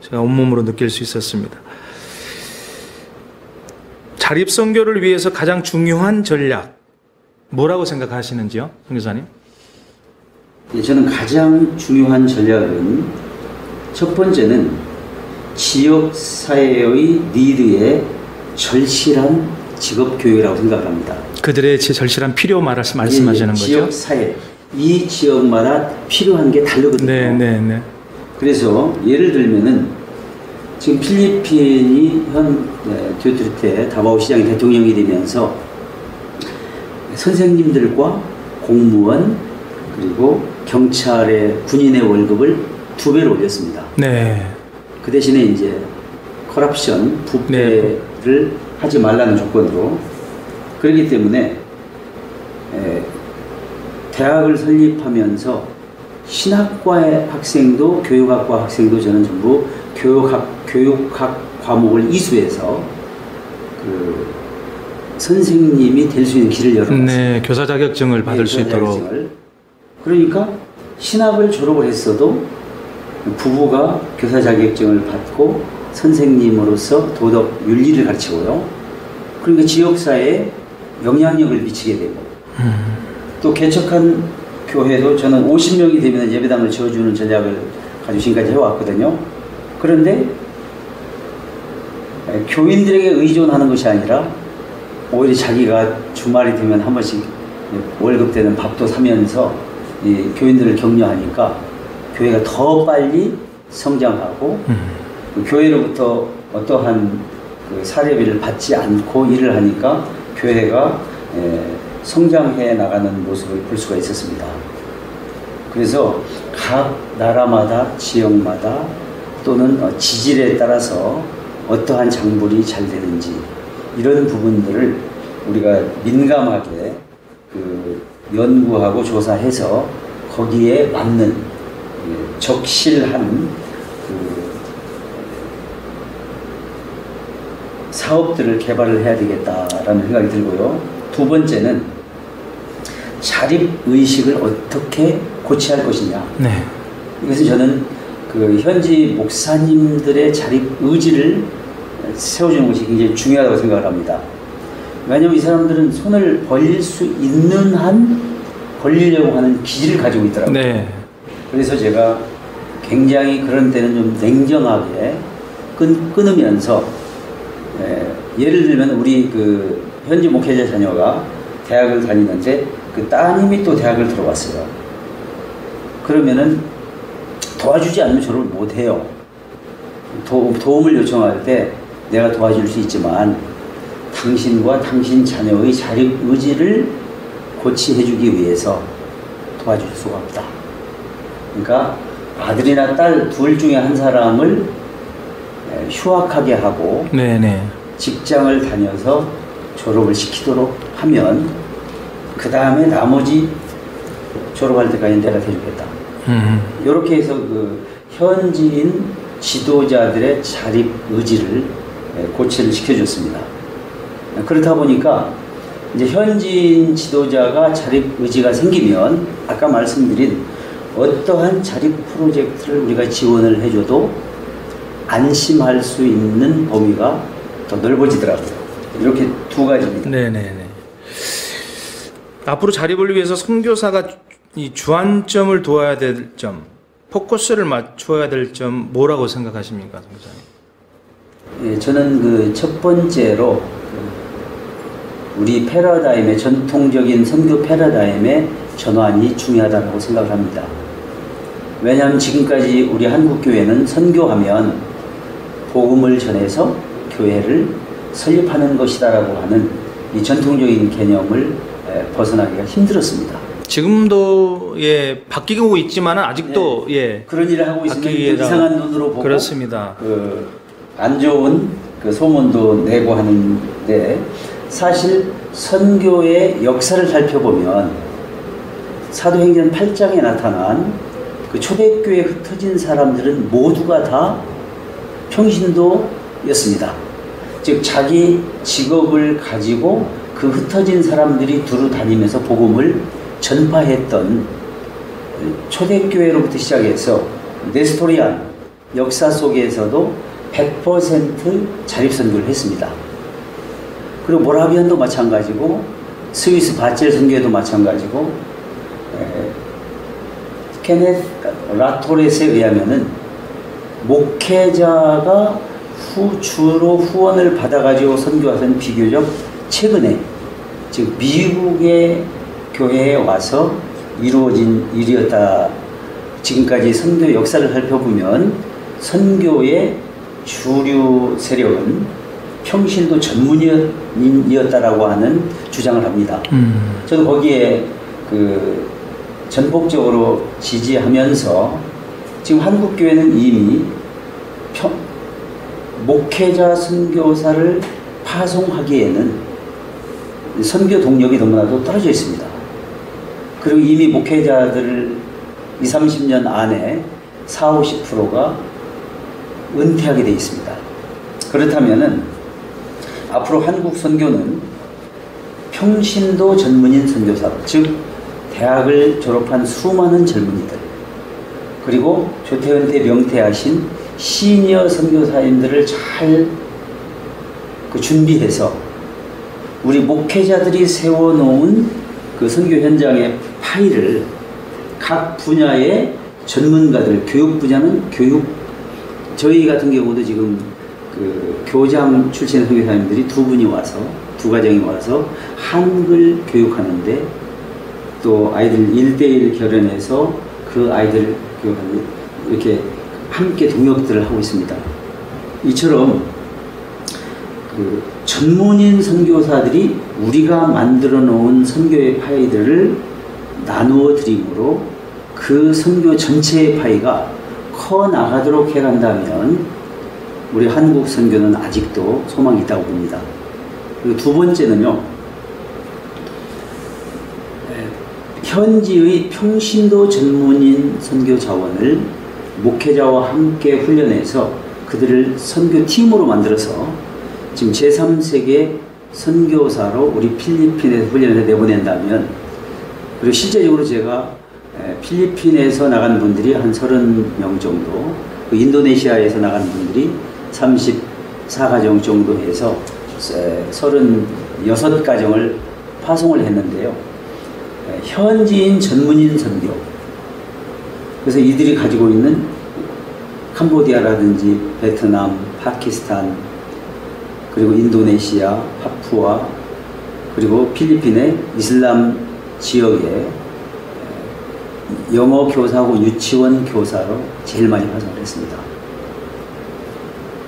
제가 온몸으로 느낄 수 있었습니다. 자립 선교를 위해서 가장 중요한 전략 뭐라고 생각하시는지요, 선교사님? 예, 저는 가장 중요한 전략은 첫 번째는 지역 사회의 니드에 절실한 직업 교육이라고 생각합니다. 그들의 절실한 필요 말씀하시는 거죠? 지역 사회 이 지역마다 필요한 게 다르거든요. 네. 그래서 예를 들면은 지금 필리핀이 현 두테르테 다바오 시장이 대통령이 되면서 선생님들과 공무원 그리고 경찰의 군인의 월급을 2배로 올렸습니다. 네. 그 대신에 이제 커럽션 부패를 하지 말라는 조건으로 그렇기 때문에 대학을 설립하면서 신학과의 학생도 교육학과 학생도 저는 전부 교육학 과목을 이수해서 그 선생님이 될 수 있는 길을 열어놨어요. 네, 교사 자격증을 받을 수 있도록. 자격증을. 그러니까 신학을 졸업을 했어도 부부가 교사 자격증을 받고 선생님으로서 도덕 윤리를 가르치고요. 그러니까 지역사회에 영향력을 미치게 되고 또 개척한 교회도 저는 50명이 되면 예배당을 지어주는 전략을 가지고 지금까지 해왔거든요. 그런데 교인들에게 의존하는 것이 아니라 오히려 자기가 주말이 되면 한 번씩 월급 되는 밥도 사면서 이 교인들을 격려하니까 교회가 더 빨리 성장하고 그 교회로부터 어떠한 그 사례비를 받지 않고 일을 하니까 교회가 성장해 나가는 모습을 볼 수가 있었습니다. 그래서 각 나라마다 지역마다 또는 지질에 따라서 어떠한 장불이 잘 되는지 이런 부분들을 우리가 민감하게 그 연구하고 조사해서 거기에 맞는 적실한 그 사업들을 개발을 해야 되겠다라는 생각이 들고요. 두 번째는 자립의식을 어떻게 고취할 것이냐. 네. 이것은 저는 그 현지 목사님들의 자립의지를 세워주는 것이 굉장히 중요하다고 생각을 합니다. 왜냐하면 이 사람들은 손을 벌릴 수 있는 한 벌리려고 하는 기질을 가지고 있더라고요. 네. 그래서 제가 굉장히 그런 때는 좀 냉정하게 끊으면서 예를 들면 우리 그 현지 목회자 자녀가 대학을 다니는데 그 따님이 또 대학을 들어왔어요. 그러면은 도와주지 않으면 졸업을 못해요. 도움을 요청할 때 내가 도와줄 수 있지만 당신과 당신 자녀의 자립 의지를 고취해주기 위해서 도와줄 수가 없다. 그러니까 아들이나 딸 둘 중에 한 사람을 휴학하게 하고 네네. 직장을 다녀서 졸업을 시키도록 하면 그 다음에 나머지 졸업할 때까지 내가 대주겠다. 이렇게 해서 그 현지인 지도자들의 자립 의지를 고취를 시켜줬습니다. 그렇다 보니까 이제 현지인 지도자가 자립 의지가 생기면 아까 말씀드린 어떠한 자립 프로젝트를 우리가 지원을 해줘도 안심할 수 있는 범위가 더 넓어지더라고요. 이렇게 두 가지입니다. 네네네. 앞으로 자립을 위해서 선교사가 이 주안점을 두어야 될 점, 포커스를 맞춰야 될 점 뭐라고 생각하십니까, 선교사님? 예, 저는 그 첫 번째로 우리 패러다임의 전통적인 선교 패러다임의 전환이 중요하다고 생각을 합니다. 왜냐하면 지금까지 우리 한국 교회는 선교하면 복음을 전해서 교회를 설립하는 것이다라고 하는 이 전통적인 개념을 벗어나기가 힘들었습니다. 지금도 예 바뀌고 있지만은 아직도 예 그런 일을 하고 있으면 이상한 눈으로 보고 그렇습니다. 안 좋은 그 소문도 내고 하는데 사실 선교의 역사를 살펴보면 사도행전 8장에 나타난 그 초대교회에 흩어진 사람들은 모두가 다 평신도였습니다. 즉 자기 직업을 가지고 그 흩어진 사람들이 두루 다니면서 복음을 전파했던 초대교회로부터 시작해서 네스토리안 역사 속에서도 100% 자립선교를 했습니다. 그리고 모라비안도 마찬가지고 스위스 바첼 선교회도 마찬가지고 케넷 라토렛에 의하면은 목회자가 주로 후원을 받아가지고 선교하던 비교적 최근에 즉 미국의 교회에 와서 이루어진 일이었다. 지금까지 선교 역사를 살펴보면 선교의 주류 세력은 평신도 전문인이었다라고 하는 주장을 합니다. 저도 거기에 그 전폭적으로 지지하면서 지금 한국 교회는 이미 목회자 선교사를 파송하기에는 선교 동력이 너무나도 떨어져 있습니다. 그리고 이미 목회자들 20, 30년 안에 40, 50%가 은퇴하게 되어 있습니다. 그렇다면은 앞으로 한국 선교는 평신도 전문인 선교사, 즉 대학을 졸업한 수많은 젊은이들 그리고 조태현 때 명퇴하신 시니어 선교사님들을 잘 준비해서 우리 목회자들이 세워놓은 그 선교 현장의 파일을 각 분야의 전문가들, 교육 분야는 교육, 저희 같은 경우도 지금 그 교장 출신 선교사님들이 두 가정이 와서 한글 교육하는데 또 아이들 1대1 결연해서 그 아이들 교육하는 이렇게 함께 동역들을 하고 있습니다. 이처럼 그 전문인 선교사들이 우리가 만들어 놓은 선교의 파이들을 나누어 드림으로 그 선교 전체의 파이가 커 나가도록 해간다면 우리 한국 선교는 아직도 소망이 있다고 봅니다. 그리고 두 번째는요, 현지의 평신도 전문인 선교 자원을 목회자와 함께 훈련해서 그들을 선교팀으로 만들어서 지금 제3세계 선교사로 우리 필리핀에서 훈련을 내보낸다면, 그리고 실제적으로 제가 필리핀에서 나간 분들이 한 30명 정도, 인도네시아에서 나간 분들이 34가정 정도 해서 36가정을 파송을 했는데요. 현지인 전문인 선교. 그래서 이들이 가지고 있는 캄보디아라든지 베트남, 파키스탄, 그리고 인도네시아, 파푸아, 그리고 필리핀의 이슬람 지역에 영어 교사하고 유치원 교사로 제일 많이 활동을 했습니다.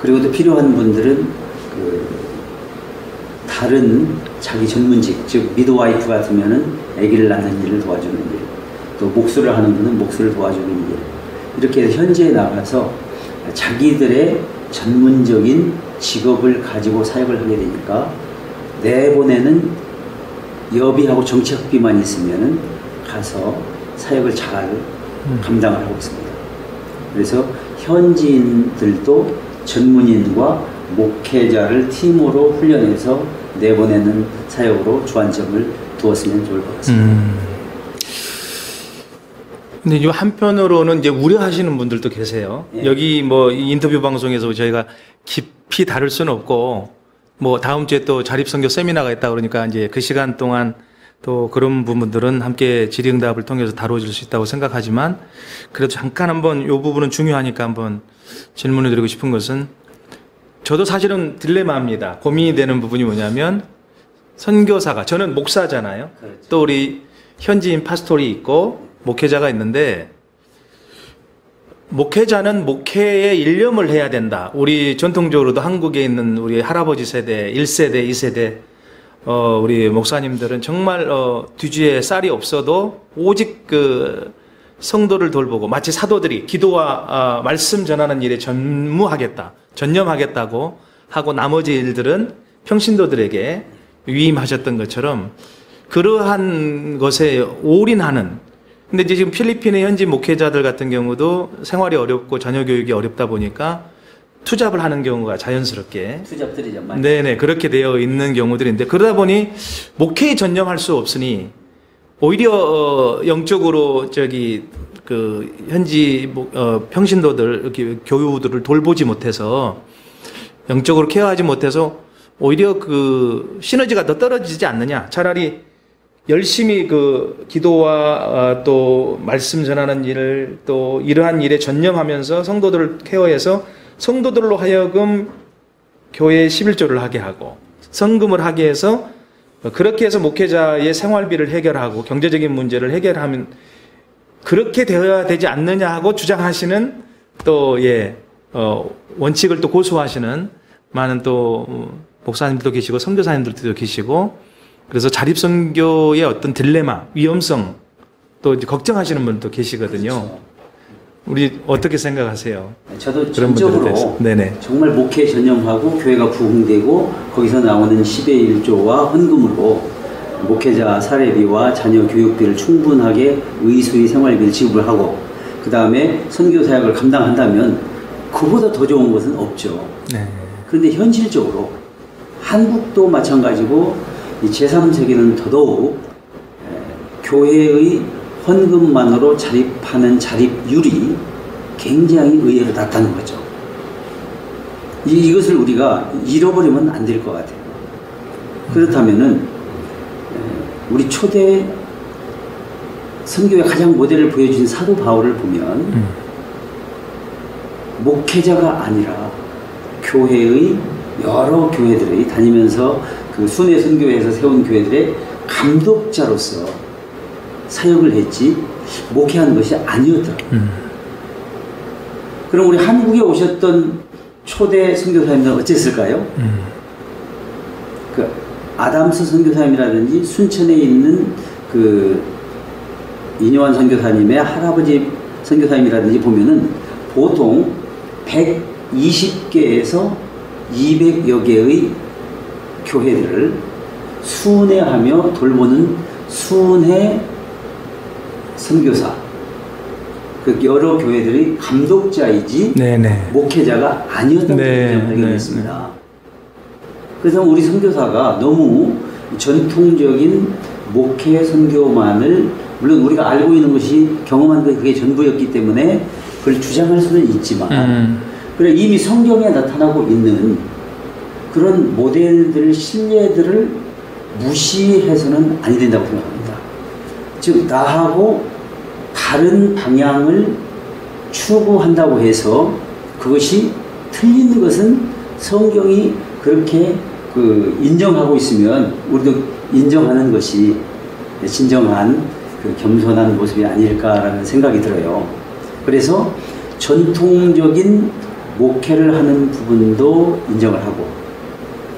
그리고 또 필요한 분들은 다른 자기 전문직, 즉 미드와이프 같으면은 아기를 낳는 일을 도와주는 일, 또 목수를 하는 분은 목수를 도와주는 일, 이렇게 해서 현지에 나가서 자기들의 전문적인 직업을 가지고 사역을 하게 되니까 내보내는 여비하고 정책비만 있으면은 가서 사역을 잘 감당을 하고 있습니다. 그래서 현지인들도 전문인과 목회자를 팀으로 훈련해서 내보내는 사역으로 주안점을 두었으면 좋을 것 같습니다. 근데 이 한편으로는 이제 우려하시는 분들도 계세요. 예. 여기 뭐 인터뷰 방송에서 저희가 깊이 다룰 수는 없고, 뭐 다음 주에 또 자립선교 세미나가 있다 그러니까 이제 그 시간 동안 또 그런 부분들은 함께 질의응답을 통해서 다뤄질 수 있다고 생각하지만, 그래도 잠깐 한번 이 부분은 중요하니까 한번 질문을 드리고 싶은 것은, 저도 사실은 딜레마입니다. 고민이 되는 부분이 뭐냐면, 선교사가, 저는 목사잖아요. 그렇죠. 또 우리 현지인 파스토리 있고 목회자가 있는데, 목회자는 목회에 일념을 해야 된다. 우리 전통적으로도 한국에 있는 우리 할아버지 세대, 1세대, 2세대 우리 목사님들은 정말 뒤주에 쌀이 없어도 오직 그 성도를 돌보고, 마치 사도들이 기도와 말씀 전하는 일에 전념하겠다고 하고 나머지 일들은 평신도들에게 위임하셨던 것처럼 그러한 것에 올인하는. 근데 이제 지금 필리핀의 현지 목회자들 같은 경우도 생활이 어렵고 자녀 교육이 어렵다 보니까 투잡을 하는 경우가 자연스럽게, 투잡들이죠, 많이. 네네, 그렇게 되어 있는 경우들인데, 그러다 보니 목회에 전념할 수 없으니 오히려 영적으로 그 현지 평신도들, 이렇게 교우들을 돌보지 못해서, 영적으로 케어하지 못해서 오히려 그 시너지가 더 떨어지지 않느냐. 차라리 열심히 그 기도와 또 말씀 전하는 일을, 또 이러한 일에 전념하면서 성도들을 케어해서 성도들로 하여금 교회에 11조를 하게 하고 성금을 하게 해서, 그렇게 해서 목회자의 생활비를 해결하고 경제적인 문제를 해결하면 그렇게 되어야 되지 않느냐 하고 주장하시는, 또 원칙을 또 고수하시는 많은 또 목사님들도 계시고 선교사님들도 계시고, 그래서 자립선교의 어떤 딜레마, 위험성, 또 이제 걱정하시는 분도 계시거든요. 그렇죠. 우리 어떻게 생각하세요? 저도 그런 분들에 대해서. 전적으로 네네. 정말 목회에 전념하고 교회가 부흥되고 거기서 나오는 10의 1조와 헌금으로 목회자 사례비와 자녀 교육비를 충분하게 의수의 생활비를 지급을 하고, 그 다음에 선교 사역을 감당한다면 그보다 더 좋은 것은 없죠. 네. 그런데 현실적으로 한국도 마찬가지고 이 제3세계는 더더욱 교회의 헌금만으로 자립하는 자립률이 굉장히 의외로 낮다는 거죠. 이것을 우리가 잃어버리면 안 될 것 같아요. 그렇다면은 우리 초대 선교의 가장 모델을 보여준 사도 바울을 보면 목회자가 아니라 교회의 여러 교회들의 다니면서 그 순회 선교회에서 세운 교회들의 감독자로서 사역을 했지 목회하는 것이 아니었더라고요. 그럼 우리 한국에 오셨던 초대 선교사님들은 어땠을까요? 그 아담스 선교사님이라든지 순천에 있는 그 이뇨한 선교사님의 할아버지 선교사님이라든지 보면은 보통 100 20개에서 200여 개의 교회들을 순회하며 돌보는 순회 선교사, 그 여러 교회들의 감독자이지 네네. 목회자가 아니었다는 네, 것을 발견했습니다. 그래서 우리 선교사가 너무 전통적인 목회 선교만을, 물론 우리가 알고 있는 것이 경험한 게 그게 전부였기 때문에 그걸 주장할 수는 있지만 그래 이미 성경에 나타나고 있는 그런 모델들, 신뢰들을 무시해서는 아니 된다고 생각합니다. 즉 나하고 다른 방향을 추구한다고 해서 그것이 틀린 것은 성경이 그렇게 인정하고 있으면 우리도 인정하는 것이 진정한 그 겸손한 모습이 아닐까라는 생각이 들어요. 그래서 전통적인 목회를 하는 부분도 인정을 하고,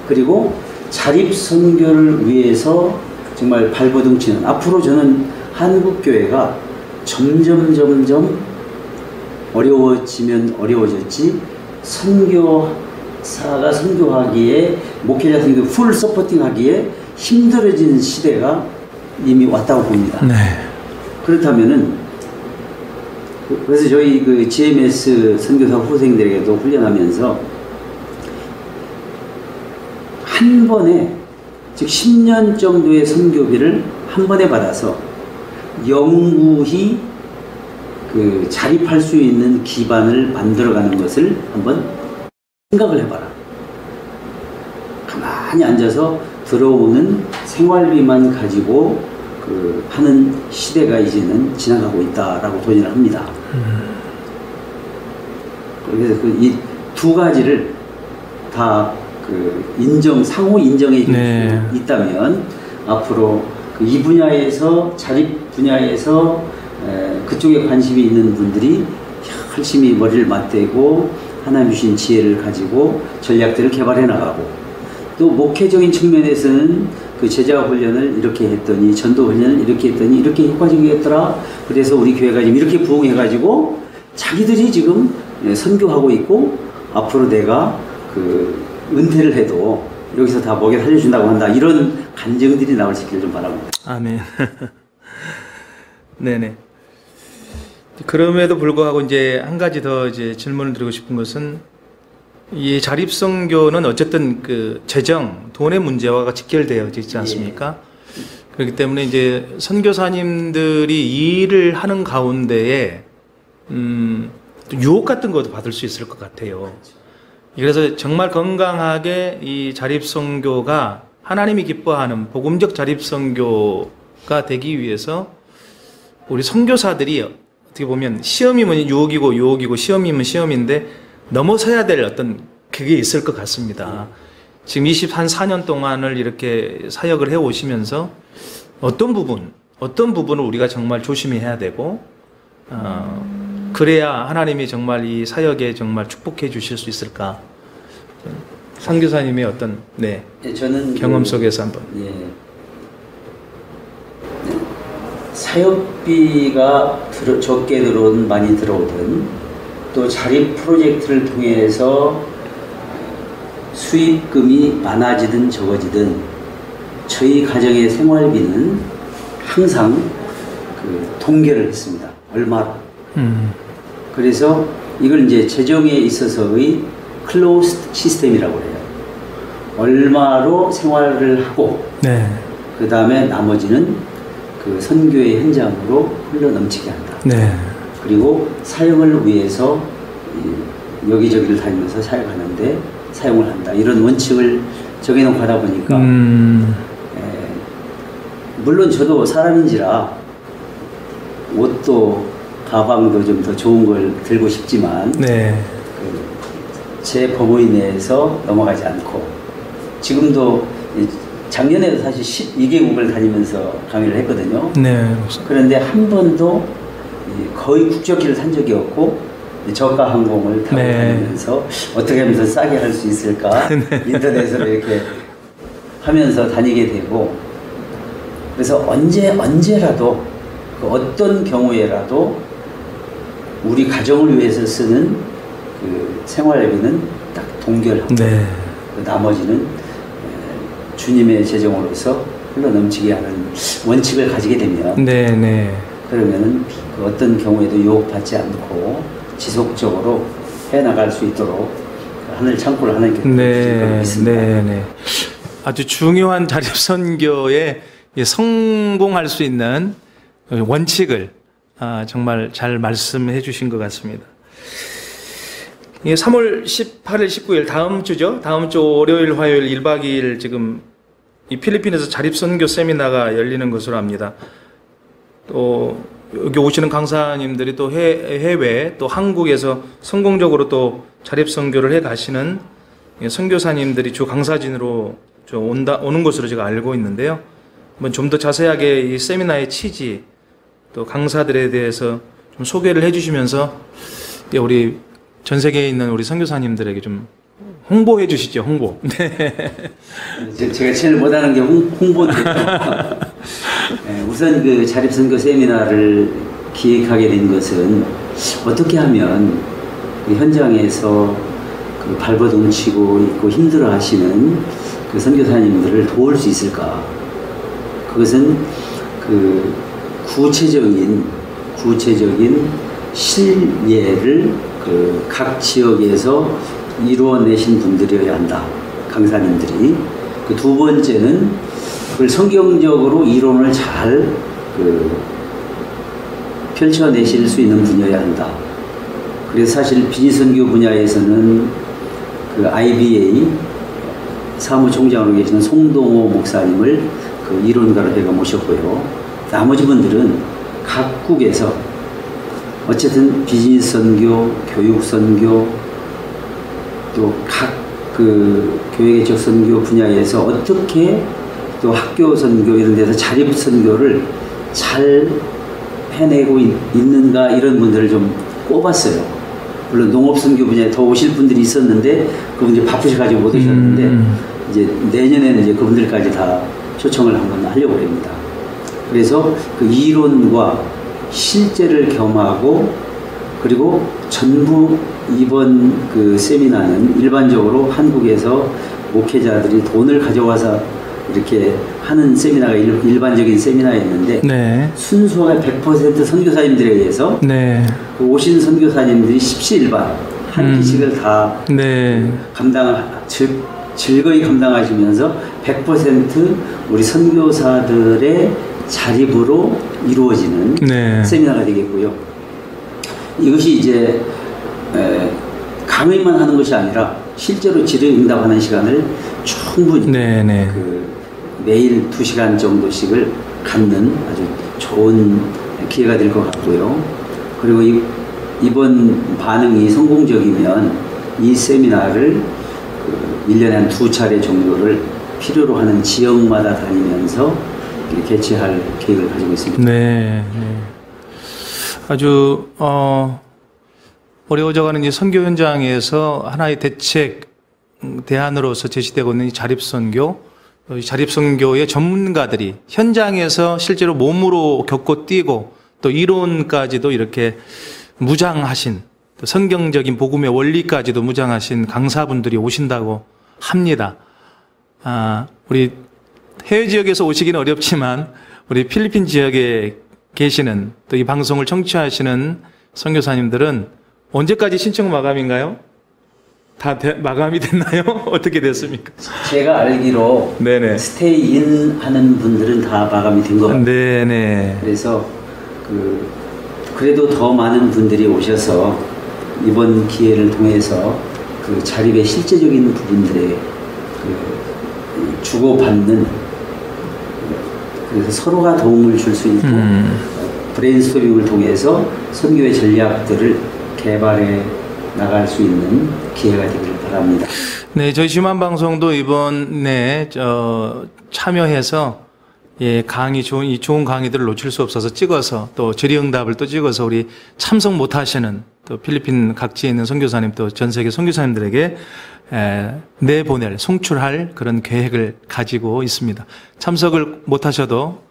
그리고 자립선교를 위해서 정말 발버둥 치는, 앞으로 저는 한국교회가 점점 어려워지면 어려워졌지, 선교사가 선교하기에, 목회자 선교 풀 서포팅 하기에 힘들어진 시대가 이미 왔다고 봅니다. 네. 그렇다면은, 그래서 저희 그 GMS 선교사 후생들에게도 훈련하면서 한 번에, 즉 10년 정도의 선교비를 한 번에 받아서 영구히 그 자립할 수 있는 기반을 만들어가는 것을 한번 생각을 해봐라. 가만히 앉아서 들어오는 생활비만 가지고 하는 시대가 이제는 지나가고 있다라고 도전을 합니다. 그래서 이 두 가지를 다 상호 인정해 줄 수 있다면 앞으로 이 분야에서, 자립 분야에서 그쪽에 관심이 있는 분들이 열심히 머리를 맞대고 하나님 주신 지혜를 가지고 전략들을 개발해 나가고, 또 목회적인 측면에서는 그 제자 훈련을 이렇게 했더니, 전도 훈련을 이렇게 했더니 이렇게 효과적이었더라. 그래서 우리 교회가 지금 이렇게 부흥해가지고 자기들이 지금 선교하고 있고, 앞으로 내가 은퇴를 해도 여기서 다 먹여 살려준다고 한다. 이런 간증들이 나올 수 있기를 좀 바랍니다. 아멘. 네네. 그럼에도 불구하고 이제 한 가지 더 이제 질문을 드리고 싶은 것은, 이 자립선교는 어쨌든 그 재정, 돈의 문제와 직결되어 있지 않습니까? 예. 그렇기 때문에 이제 선교사님들이 이 일을 하는 가운데에 유혹 같은 것도 받을 수 있을 것 같아요. 그래서 정말 건강하게 이 자립선교가 하나님이 기뻐하는 복음적 자립선교가 되기 위해서 우리 선교사들이 어떻게 보면 시험이면 유혹이고 유혹이고 시험이면 시험인데 넘어서야 될 어떤 그게 있을 것 같습니다. 지금 24년 동안을 이렇게 사역을 해 오시면서 어떤 부분을 우리가 정말 조심해야 되고, 그래야 하나님이 정말 이 사역에 정말 축복해 주실 수 있을까? 선교사님의 어떤 저는 경험 속에서 한번. 사역비가 적게 들어오든 많이 들어오든, 또 자립 프로젝트를 통해서 수입금이 많아지든 적어지든 저희 가정의 생활비는 항상 통계를 했습니다. 얼마로. 그래서 이걸 이제 재정에 있어서의 클로스드 시스템이라고 해요. 얼마로 생활을 하고, 그 다음에 나머지는 선교의 현장으로 흘러 넘치게 한다. 그리고 사역을 위해서 여기저기를 다니면서 사역하는데 사용을 한다. 이런 원칙을 정해놓고 하다 보니까 물론 저도 사람인지라 옷도 가방도 좀 더 좋은 걸 들고 싶지만 제 범위 내에서 넘어가지 않고, 지금도 작년에도 사실 12개국을 다니면서 강의를 했거든요. 그런데 한 번도 거의 국적기를 탄 적이 없고, 저가 항공을 타고 다니면서 어떻게 하면 더 싸게 할 수 있을까 인터넷으로 이렇게 하면서 다니게 되고, 그래서 언제라도 어떤 경우에라도 우리 가정을 위해서 쓰는 그 생활비는 딱 동결하고 네. 그 나머지는 주님의 재정으로서 흘러 넘치게 하는 원칙을 가지게 되면 네, 네. 그러면은 그 어떤 경우에도 유혹받지 않고 지속적으로 해 나갈 수 있도록 하늘 창고를 하나님께 주실 걸 네, 믿습니다. 네, 네. 아주 중요한 자립 선교에 성공할 수 있는 원칙을 정말 잘 말씀해 주신 것 같습니다. 3월 18일, 19일 다음 주죠. 다음 주 월요일, 화요일 1박 2일 지금 이 필리핀에서 자립 선교 세미나가 열리는 것으로 압니다. 또 여기 오시는 강사님들이 또 해외 또 한국에서 성공적으로 또 자립 선교를 해 가시는 선교사님들이 주 강사진으로 오는 것으로 제가 알고 있는데요. 한번 좀 더 자세하게 이 세미나의 취지 또 강사들에 대해서 좀 소개를 해주시면서 우리 전 세계에 있는 우리 선교사님들에게 좀 홍보해 주시죠. 홍보. 네. 제가 제일 못하는 게 홍보인데요. 네, 우선 그 자립선교 세미나를 기획하게 된 것은 어떻게 하면 그 현장에서 그 발버둥 치고 있고 힘들어 하시는 그 선교사님들을 도울 수 있을까? 그것은 그 구체적인 실예를 그 각 지역에서 이루어내신 분들이어야 한다. 강사님들이. 그 두 번째는 그걸 성경적으로 이론을 잘 펼쳐내실 수 있는 분이어야 한다. 그래서 사실 비즈선교 분야에서는 그 IBA 사무총장으로 계시는 송동호 목사님을 그 이론가로 제가 모셨고요. 나머지 분들은 각국에서 어쨌든 비즈니스 선교, 교육 선교, 또 각 그 교회개척 선교 분야에서 어떻게 또 학교 선교 이런 데서 자립 선교를 잘 해내고 있는가 이런 분들을 좀 꼽았어요. 물론 농업 선교 분야에 더 오실 분들이 있었는데 그분들이 바쁘셔가지고 못 오셨는데 이제 내년에는 이제 그분들까지 다 초청을 한번 하려고 합니다. 그래서 그 이론과 실제를 겸하고 그리고 전부 이번 그 세미나는 일반적으로 한국에서 목회자들이 돈을 가져와서 이렇게 하는 세미나가 일반적인 세미나였는데 네. 순수하게 100% 선교사님들에 의해서 네. 그 오신 선교사님들이 십시일반 한 기식을 다 네. 즐거이 감당하시면서 100% 우리 선교사들의 자립으로 이루어지는 네. 세미나가 되겠고요. 이것이 이제 강의만 하는 것이 아니라 실제로 질의응답하는 시간을 충분히 네, 네. 그 매일 2시간 정도씩을 갖는 아주 좋은 기회가 될 것 같고요. 그리고 이번 반응이 성공적이면 이 세미나를 1년에 한 2차례 정도를 필요로 하는 지역마다 다니면서 개최할 계획을 가지고 있습니다. 네. 네. 아주 어려워져가는 이 선교 현장에서 하나의 대안으로서 제시되고 있는 이 자립선교, 자립선교의 전문가들이 현장에서 실제로 몸으로 겪고 뛰고 또 이론까지도 이렇게 무장하신 또 성경적인 복음의 원리까지도 무장하신 강사분들이 오신다고 합니다. 우리 해외 지역에서 오시기는 어렵지만 우리 필리핀 지역에 계시는 또 이 방송을 청취하시는 선교사님들은 언제까지 신청 마감인가요? 다 마감이 됐나요? 어떻게 됐습니까? 제가 알기로 네네. 스테이인 하는 분들은 다 마감이 된 것 같아요. 네네. 그래서 그래도 더 많은 분들이 오셔서 이번 기회를 통해서 그 자립의 실제적인 부분들에 주고받는 그래서 서로가 도움을 줄 수 있고 브레인스토밍을 통해서 선교의 전략들을 개발해 나갈 수 있는 기회가 되기를 바랍니다. 네, 저희 주만방송도 이번에 참여해서 좋은 강의들을 놓칠 수 없어서 찍어서 또 질의응답을 또 찍어서 우리 참석 못하시는 또 필리핀 각지에 있는 선교사님 또 전 세계 선교사님들에게 송출할 그런 계획을 가지고 있습니다. 참석을 못하셔도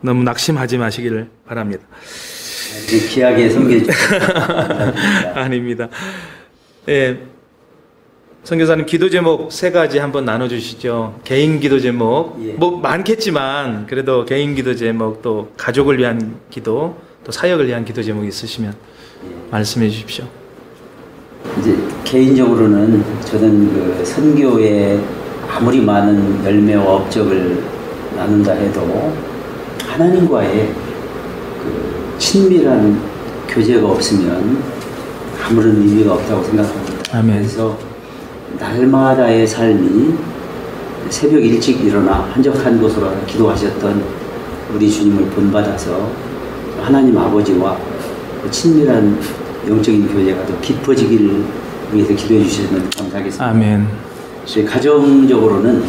너무 낙심하지 마시기를 바랍니다. 귀하게 섬겨주셔서 아닙니다. 예, 선교사님 기도 제목 3가지 한번 나눠주시죠. 개인 기도 제목, 예. 뭐 많겠지만 그래도 개인 기도 제목, 또 가족을 위한 기도, 또 사역을 위한 기도 제목이 있으시면 말씀해 주십시오. 이제 개인적으로는 저는 그 선교에 아무리 많은 열매와 업적을 나눈다 해도 하나님과의 그 친밀한 교제가 없으면 아무런 의미가 없다고 생각합니다. 아멘. 그래서 날마다의 삶이 새벽 일찍 일어나 한적한 곳으로 기도하셨던 우리 주님을 본받아서 하나님 아버지와 그 친밀한 영적인 교제가 더 깊어지기를 위해서 기도해 주시면 감사하겠습니다. 아멘. 저희 가정적으로는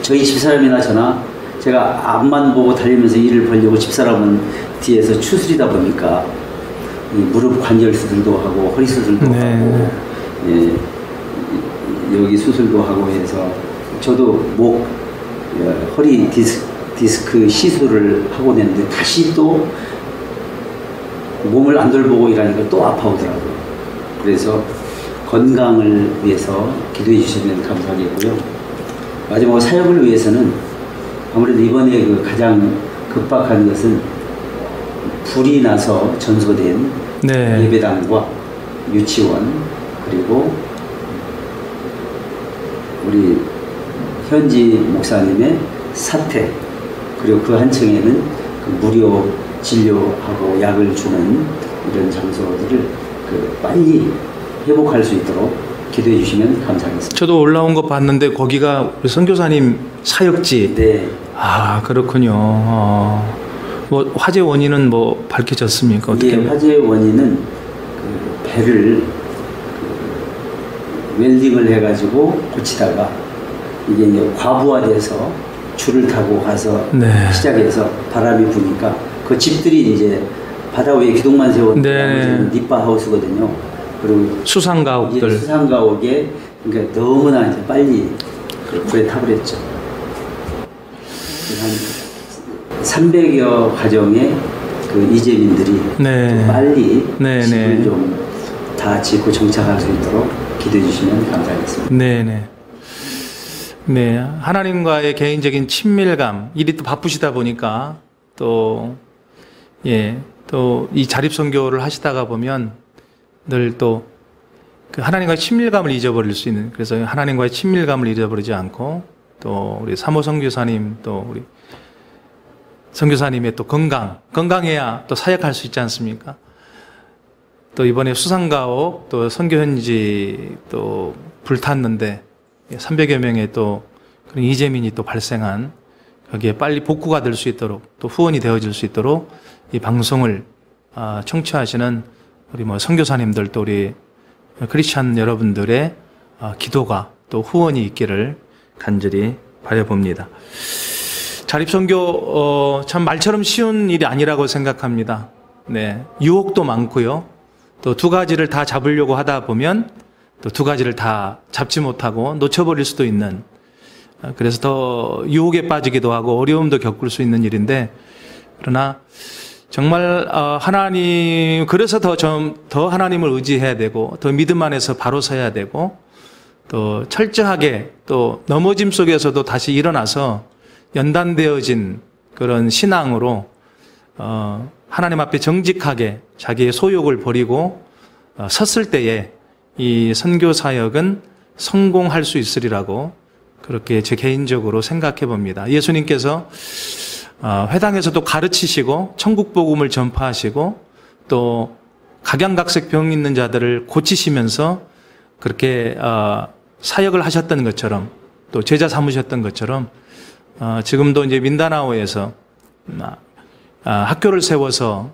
저희 집사람이나 저나 제가 앞만 보고 달리면서 일을 벌려고 집사람은 뒤에서 추스리다 보니까 이 무릎 관절 수술도 하고 허리 수술도 네. 하고 예, 여기 수술도 하고 해서 저도 목 허리 디스크 시술을 하고 됐는데 다시 또 몸을 안 돌보고 일하니까 또 아파오더라고요. 그래서 건강을 위해서 기도해 주시면 감사하겠고요. 마지막으로 사역을 위해서는 아무래도 이번에 그 가장 급박한 것은 불이 나서 전소된 네. 예배당과 유치원, 그리고 우리 현지 목사님의 사택, 그리고 그 한 층에는 그 무료 진료하고 약을 주는 이런 장소들을 그 빨리 회복할 수 있도록 기도해 주시면 감사하겠습니다. 저도 올라온 거 봤는데 거기가 우리 선교사님 사역지. 네. 아, 그렇군요. 뭐 화재 원인은 뭐 밝혀졌습니까? 어떻게? 예, 화재 원인은 그 배를 그 웰딩을 해가지고 고치다가 이게 이제 과부하돼서 줄을 타고 가서 네. 시작해서 바람이 부니까 그 집들이 이제 바다 위에 기둥만 세운 네. 니빠 하우스거든요. 그리고 수상가옥들. 이제 수상가옥에 그러니까 너무나 이제 빨리 그 불에 타버렸죠. 한 300여 가정의 그 이재민들이 네. 좀 빨리 네, 집을 네. 좀 다 짓고 정착할 수 있도록 기도해 주시면 감사하겠습니다. 네네. 네. 하나님과의 개인적인 친밀감, 일이 또 바쁘시다 보니까 또, 예, 또 이 자립선교를 하시다가 보면 늘 또 그 하나님과의 친밀감을 잊어버릴 수 있는, 그래서 하나님과의 친밀감을 잊어버리지 않고 또 우리 사모 선교사님, 또 우리 선교사님의 또 건강해야 또 사역할 수 있지 않습니까? 또 이번에 수상가옥, 또 선교현지 또 불탔는데 300여 명의 또 그런 이재민이 또 발생한, 거기에 빨리 복구가 될 수 있도록, 또 후원이 되어질 수 있도록 이 방송을 청취하시는 우리 뭐 선교사님들, 또 우리 크리스찬 여러분들의 기도가 또 후원이 있기를 간절히 바라봅니다. 자립선교 참 말처럼 쉬운 일이 아니라고 생각합니다. 네, 유혹도 많고요. 또 2가지를 다 잡으려고 하다 보면 또 2가지를 다 잡지 못하고 놓쳐버릴 수도 있는, 그래서 더 유혹에 빠지기도 하고 어려움도 겪을 수 있는 일인데, 그러나 정말 하나님, 그래서 더 하나님을 의지해야 되고, 더 믿음 안에서 바로 서야 되고, 또 철저하게 또 넘어짐 속에서도 다시 일어나서 연단되어진 그런 신앙으로 하나님 앞에 정직하게 자기의 소욕을 버리고 섰을 때에 이 선교 사역은 성공할 수 있으리라고 그렇게 제 개인적으로 생각해 봅니다. 예수님께서 회당에서도 가르치시고 천국 복음을 전파하시고 또 각양각색 병 있는 자들을 고치시면서 그렇게 사역을 하셨던 것처럼, 또 제자 삼으셨던 것처럼 지금도 이제 민다나오에서 학교를 세워서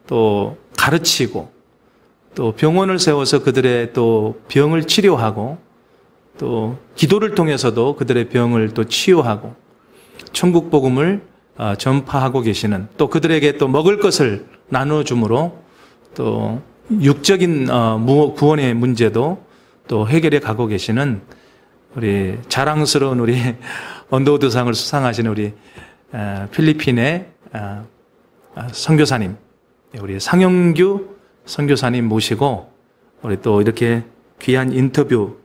또 가르치고, 또 병원을 세워서 그들의 또 병을 치료하고, 또 기도를 통해서도 그들의 병을 또 치유하고, 천국 복음을 전파하고 계시는, 또 그들에게 또 먹을 것을 나눠줌으로 또 육적인 구원의 문제도 또 해결해 가고 계시는 우리 자랑스러운 우리 언더우드상을 수상하신 우리 필리핀의 선교사님, 우리 상영규 선교사님 모시고 우리 또 이렇게 귀한 인터뷰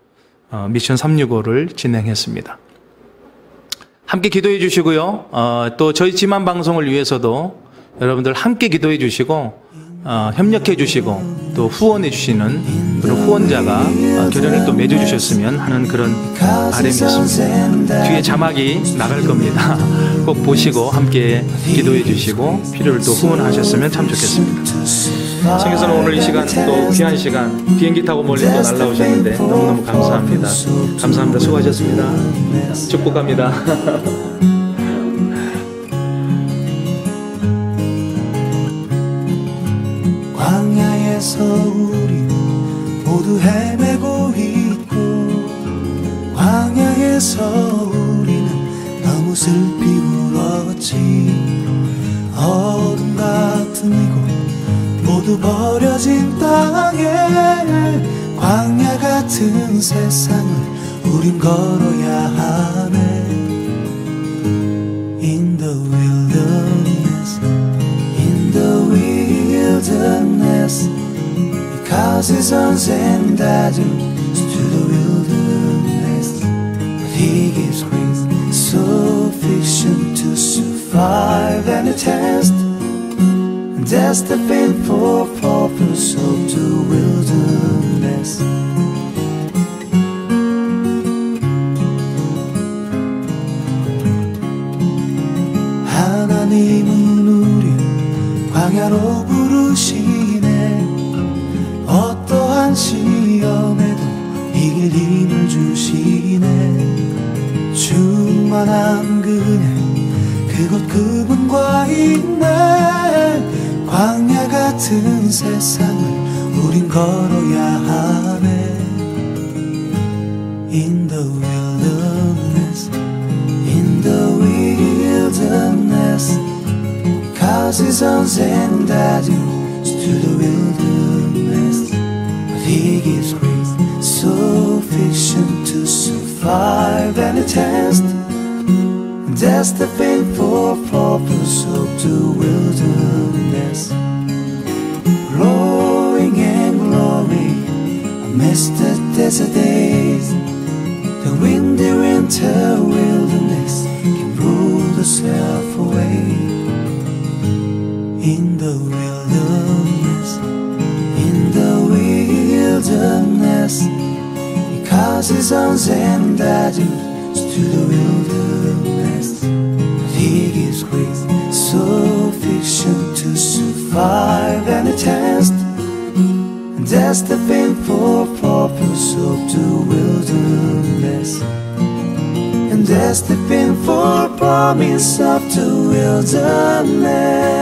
미션 365를 진행했습니다. 함께 기도해 주시고요. 또 저희 지만 방송을 위해서도 여러분들 함께 기도해 주시고 협력해 주시고 또 후원해 주시는 그런 후원자가 결연을 또 맺어 주셨으면 하는 그런 바람이 있습니다. 뒤에 자막이 나갈 겁니다. 꼭 보시고 함께 기도해 주시고 필요를 또 후원하셨으면 참 좋겠습니다. 성교사는 오늘 이 시간 또 귀한 시간 비행기 타고 멀리 또 날라오셨는데 너무너무 감사합니다. 감사합니다. 수고하셨습니다. 축복합니다. 광야에서 우리 모두 헤매고 있고 광야에서 우리는 너무 슬피 울었지. 어둠 같은 이곳 모두 버려진 땅에 광야 같은 세상을 우린 걸어야 하네. In the wilderness, in the wilderness, because his sons and daughters to the wilderness, but he gives grace sufficient to survive any test. And that's the painful purpose of the wilderness. 하나님은 우리 광야로 부르시네. 어떠한 시험에도 이길 힘을 주시네. 충만한 그네 그곳 그분과 있네. 광야 같은 세상을 우린 걸어야 하네. In the wilderness, in the wilderness, because his sons and daughters to the wilderness, but he gives grace sufficient to survive any test. And that's the painful purpose of the wilderness. Growing and glowing amidst the desert days, the windy winter wilderness can rule itself away. In the wilderness, in the wilderness, because his sons and daughters to the wilderness, but he gives grace sufficient to survive any test. And that's the painful purpose of the wilderness. And that's the painful promise of the wilderness.